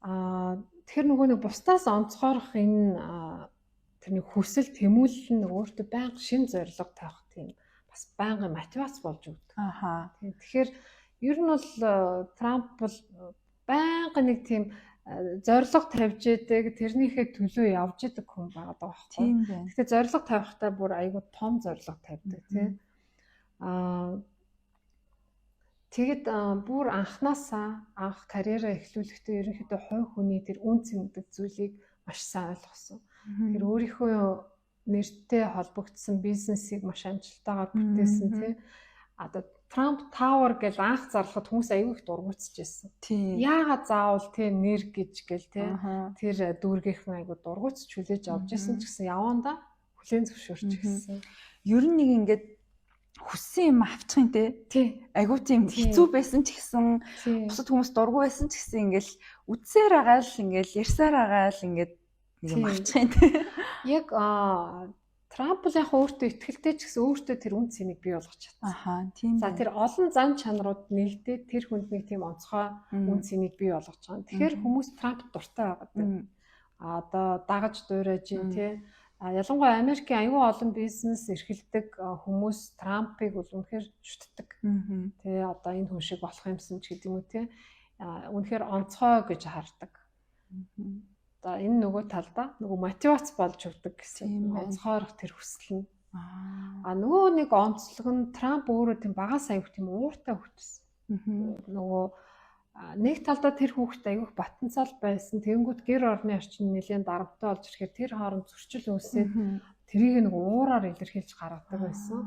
Тэгэхээр нөгөө нэг бусдаас онцгойрох энэ тэрний хүсэл тэмүүлэл нь өөртөө байнга шин зорилго тавих тийм бас байнгын мотивац болж өгдөг. Тэгэхээр ер нь бол Трамп бол байнга нэг тийм зорилго тавьж идэг, тэрнийхээ төлөө явж идэг хүн байгаа даа байхгүй. Тэгэхээр зорилго тавихтаа бүр айгүй том зорилго тавьдаг тийм. Тэгэд бүр анх карьераа эхлүүлэхдээ ерөнхийдөө хувь хүний тэр үн цэнэдэг зүйлийг маш сайн ойлгосон. Тэр өөрийнхөө нэртэй холбогдсон бизнесийг маш амжилттайгаар бүтээсэн тийм. Одоо Trump Tower гэж анх зарлахад хүмүүс аягүй их дургуутсаж байсан. Яагаад заавал тийм нэр гэж гэл тийм тэр дүүргийнхэн аягүй дургуутсаж хүлээж авч байсан ч гэсэн явандаа хүлээн зөвшөөрч гисэн. Ер нь нэг ингээд хүссэн юм авчихын тий. Айгуу тийм хэцүү байсан ч гэсэн бусад хүмүүс дургүй байсан ч гэсэн ингээл үдсээр агаал ингээл ярьсаар агаал ингээд юм авчихын тий. Яг Трамп л яг өөртөө ихтэй ч гэсэн өөртөө тэр үн цэнийг бий болгож чадсан. Тийм. За тэр олон зан чанарууд нэгдээд тэр хүнд нэг тийм онцгой үн цэнийг бий болгож байгаа. Тэгэхээр хүмүүс Трамп дуртай байгаа. Одоо дагаж дуурайж юм тий. Ялангуяа Америкийн аюул олон бизнес эрхэлдэг хүмүүс Трампыг бол үнэхээр шүтдэг. Тэ одоо энэ хүн шиг болох юмсан ч гэдэг юм уу те. Үнэхээр онцгой гэж хардаг. За энэ нөгөө талдаа нөгөө мотивац болж өгдөг гэсэн онцгойрох тэр хүсэл нь. Нөгөө нэг онцлог нь Трамп өөрөө тийм багаас аюух тийм ууртай хөвтсөн. Нөгөө нэг талдаа тэр хүүхэд аягүй потенциал байсан. Тэнгүүд гэр орны орчин нэлээд дарамттай болж ирэхээр тэр хооронд зөрчил үүсээд тэрийг нэг уураар илэрхийлж гаргадаг байсан.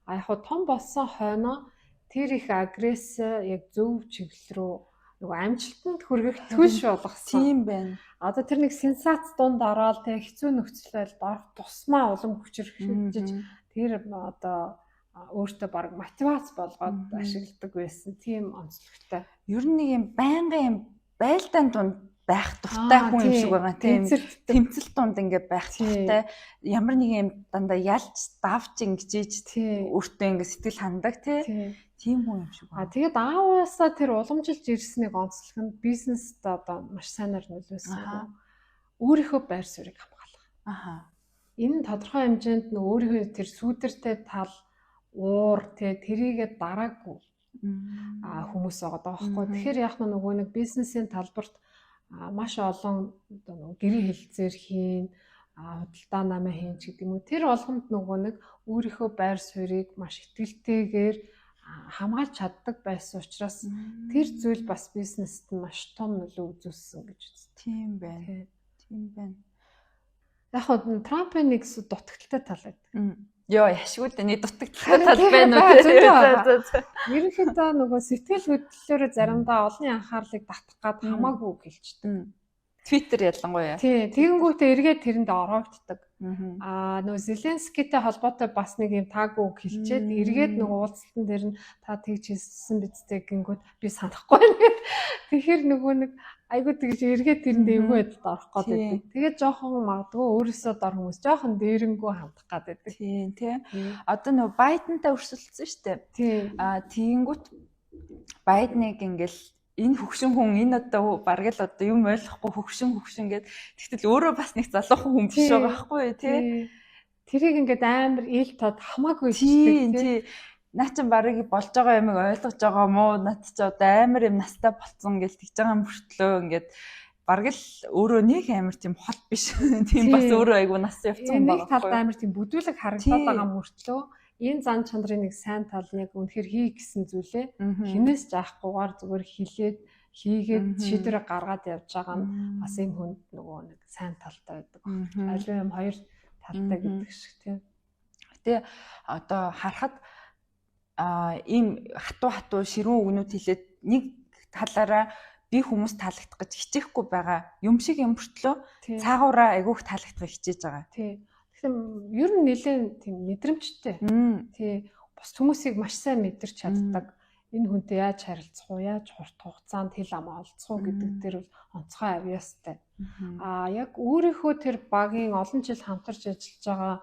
Яг хуу том болсон хойноо тэр их агресс яг зөв чиглэл рүү нөгөө амжилтанд хүргэх түлш болгосон. Тийм байна. Одоо тэр нэг сенсац дунд ороод тэг хэцүү нөхцөл байдалд тусмаа улам хүчрхэж тэр одоо өөртөө баг мотивац болгоод ашигладаг байсан тийм онцлогтой. Ер нь нэг юм байнгын юм байлдаан дунд байх дуртай хүн юм шиг байгаа тийм. Тэмцэл дунд ингээ байх дуртай. Ямар нэг юм дандаа ялж давж ингэжээж өөртөө ингээ сэтгэл хандаг тийм хүн юм шиг байна. Тэгээд ааваасаа тэр уламжилж ирснийг онцлог нь бизнест одоо маш сайнаар нөлөөсөн. Өөрийнхөө байр суурийг хамгаалах. Энэ тодорхой хэмжээнд нөгөө өөрийнхөө тэр сүүдэртэй тал уур тэрийгээ дараагүй хүмүүс байгаа даахгүй. Тэгэхээр яг нөгөө нэг бизнесийн талбарт маш олон гэрээ хэлцээр хийн, худалдаа намаа хийн ч гэдэг юм уу. Тэр болгонд нөгөө нэг өөрийнхөө байр суурийг маш итгэлтэйгээр хамгаалж чаддаг байсан учраас тэр зүйл бас бизнест нь маш том нөлөө үзүүлсэн гэж үздэг. Тийм байна. Тийм байна. Яг хөө Трампын нэг дутагдaltaй тал байдаг. Йоо яшгүй дээ нэг дутагдaltaй тал байна уу. Ерөнхийдөө нөгөө сэтгэл хөдлөлөөр заримдаа олонний анхаарлыг татах гад хамаагүй гэлждэг. Twitter ялангуяа. Тий, тэгэнгүүтээ эргээд тэрэнд ороогддог. Нөгөө Зеленскийтэй холбоотой бас нэг юм таагүй үг хэлчихэд эргээд нөгөө уулзалтан дээр нь та тэгж хэлсэн бидтэй гингүүд би санахгүй байна. Тэгэхээр нөгөө нэг айгуу тэгж эргээд тэрэнд эвгүй байдалд орох гээд байдаг. Тэгээд жоохон магадгүй өөрөөсөө дор хүмүүс жоохон дээрэнгүү хандах гээд байдаг. Тийм. Одоо нөгөө Байдентай өрсөлдсөн шүү дээ. Тэгэнгүүт Байденыг ингээл энэ хөгшин хүн энэ одоо бараг л одоо юм ойлгохгүй хөгшин гэд тэгтэл өөрөө бас нэг залуухан хүн биш байгаа байхгүй тий. Тэрийг ингээд амар ил тод хамаагүй шийддэг тий. Наа чин барыг болж байгаа юмыг ойлгож байгаа мó над ч одоо амар юм настай болцсон гэж тэгж байгаа мөртлөө ингээд бараг л өөрөө нэг амар тийм хол биш тийм бас өөрөө айгу нас явцсан байгаа. Нэг талд амар тийм бүдүүлэг харагдаад байгаа мөртлөө энэ зан чанарын нэг сайн тал нь яг үнэхээр хий гэсэн зүйлээ хинээс ч аахгүйгээр зүгээр хилээд хийгээд шийдвэр гаргаад явж байгаа нь бас энэ хүнд нөгөө нэг сайн талтай байдаг. Аливаа юм хоёр талтай гэдэг шиг тийм. Гэтэ одоо харахад ийм хатуу ширүүн үгнүүд хэлээд нэг талаараа би хүмүүс таалагдах гэж хичээхгүй байгаа юм шиг юм бүртлөө цаагаараа айгүйх таалагдах хичээж байгаа. Тий. Тэгэхээр ер нь нэлээд тийм мэдрэмжтэй. Тий. Бус хүмүүсийг маш сайн мэдэрч чаддаг. Энэ хүнтэй яаж харилцах уу, яаж хурд хугацаанд хэл амаа олцох уу гэдэг дээр бол онцгой авьяастай. Яг өөрийнхөө тэр багийн олон жил хамтарч ажиллаж байгаа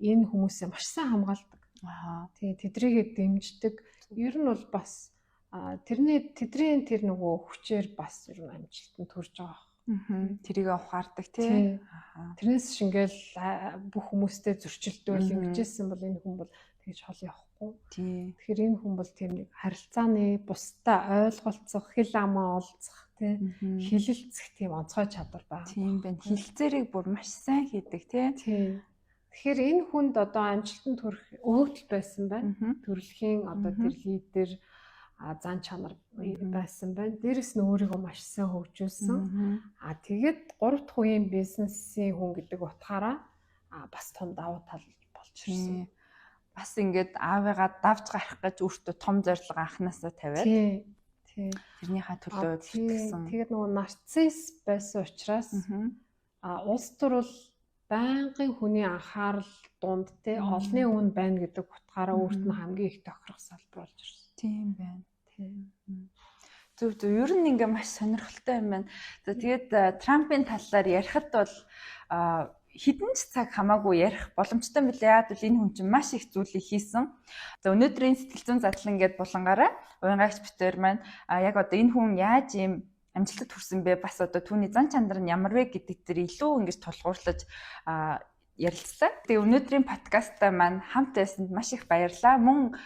энэ хүмүүсээ маш сайн хамгаалдаг. Тий, тэдрийгээ дэмждэг. Ер нь бол бас тэдний тэр нөгөө хүчээр бас ер нь амжилтанд хүрж байгаа. Тэрийг ухаардаг тий. Тэрнээс шингээл бүх хүмүүстэй зөрчилдөөл ингэжсэн бол энэ хүн бол тэгж хол явахгүй. Тэгэхээр энэ хүн бол тийм нэг харилцааны бусдаа ойлголцох, хэл амаа олцох тий, хэлэлцэх тийм онцгой чадвар байна. Тийм байна. Хэлэлцээрийг бүр маш сайн хийдэг тий. Тэгэхээр энэ хүнд одоо амжилтанд хүрэх өгөгдөл байсан байна. Төрөлхийн одоо тэр лидер зан чанар байсан байна. Дээрэс нь өөрийгөө маш сайн хөгжүүлсэн. Тэгээд 3 дахь үеийн бизнесийн хүн гэдэг утгаараа бас том давуу тал болж ирсэн. Бас ингээд аавыгаа давж гарах гэж өөртөө том зорилго анханасаа тавиад тэрнийхээ төлөө зүтгэсэн. Тэгээд нөгөө нарцисс байсан учраас улс төр бол байнгын хүний анхаарал дунд олны үн байна гэдэг утгаараа өөрт нь хамгийн их тохирох салбар болж ирсэн. Тийм байна. Зөв ер нь ингээ маш сонирхолтой юм байна. За тэгээд Трампын талаар ярихад бол хэдэн ч цаг хамаагүй ярих боломжтой мөлий. Яг л энэ хүн чинь маш их зүйлийг хийсэн. За өнөөдрийн сэтгэл зүйн задлан гэдээ булангаараа уянгаагч битээр маань яг одоо энэ хүн яаж ийм амжилтад хүрсэн бэ? Бас одоо түүний зан чанар нь ямар вэ гэдэг дээр илүү ингэж тулгуурлаж ярилцлаа. Тэгээ өнөөдрийн подкастаа маань хамт байсанд маш их баярлалаа. Мөн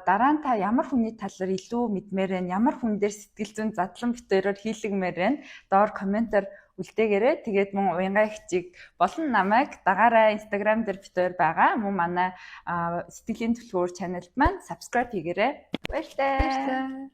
дараа нь та ямар хүний талаар илүү мэдмээр байна, ямар хүн дээр сэтгэл зүйн задлан битээрээр хийлгэмээр байна. Доор комментээр үлдээгээрэй. Тэгээд мөн уянгаагчийг болон намайг дагаараа Instagram дээр битээр байгаа. Мөн манай сэтгэлийн түлхүүр чаналд маань subscribe хийгээрэй. Баярлалаа.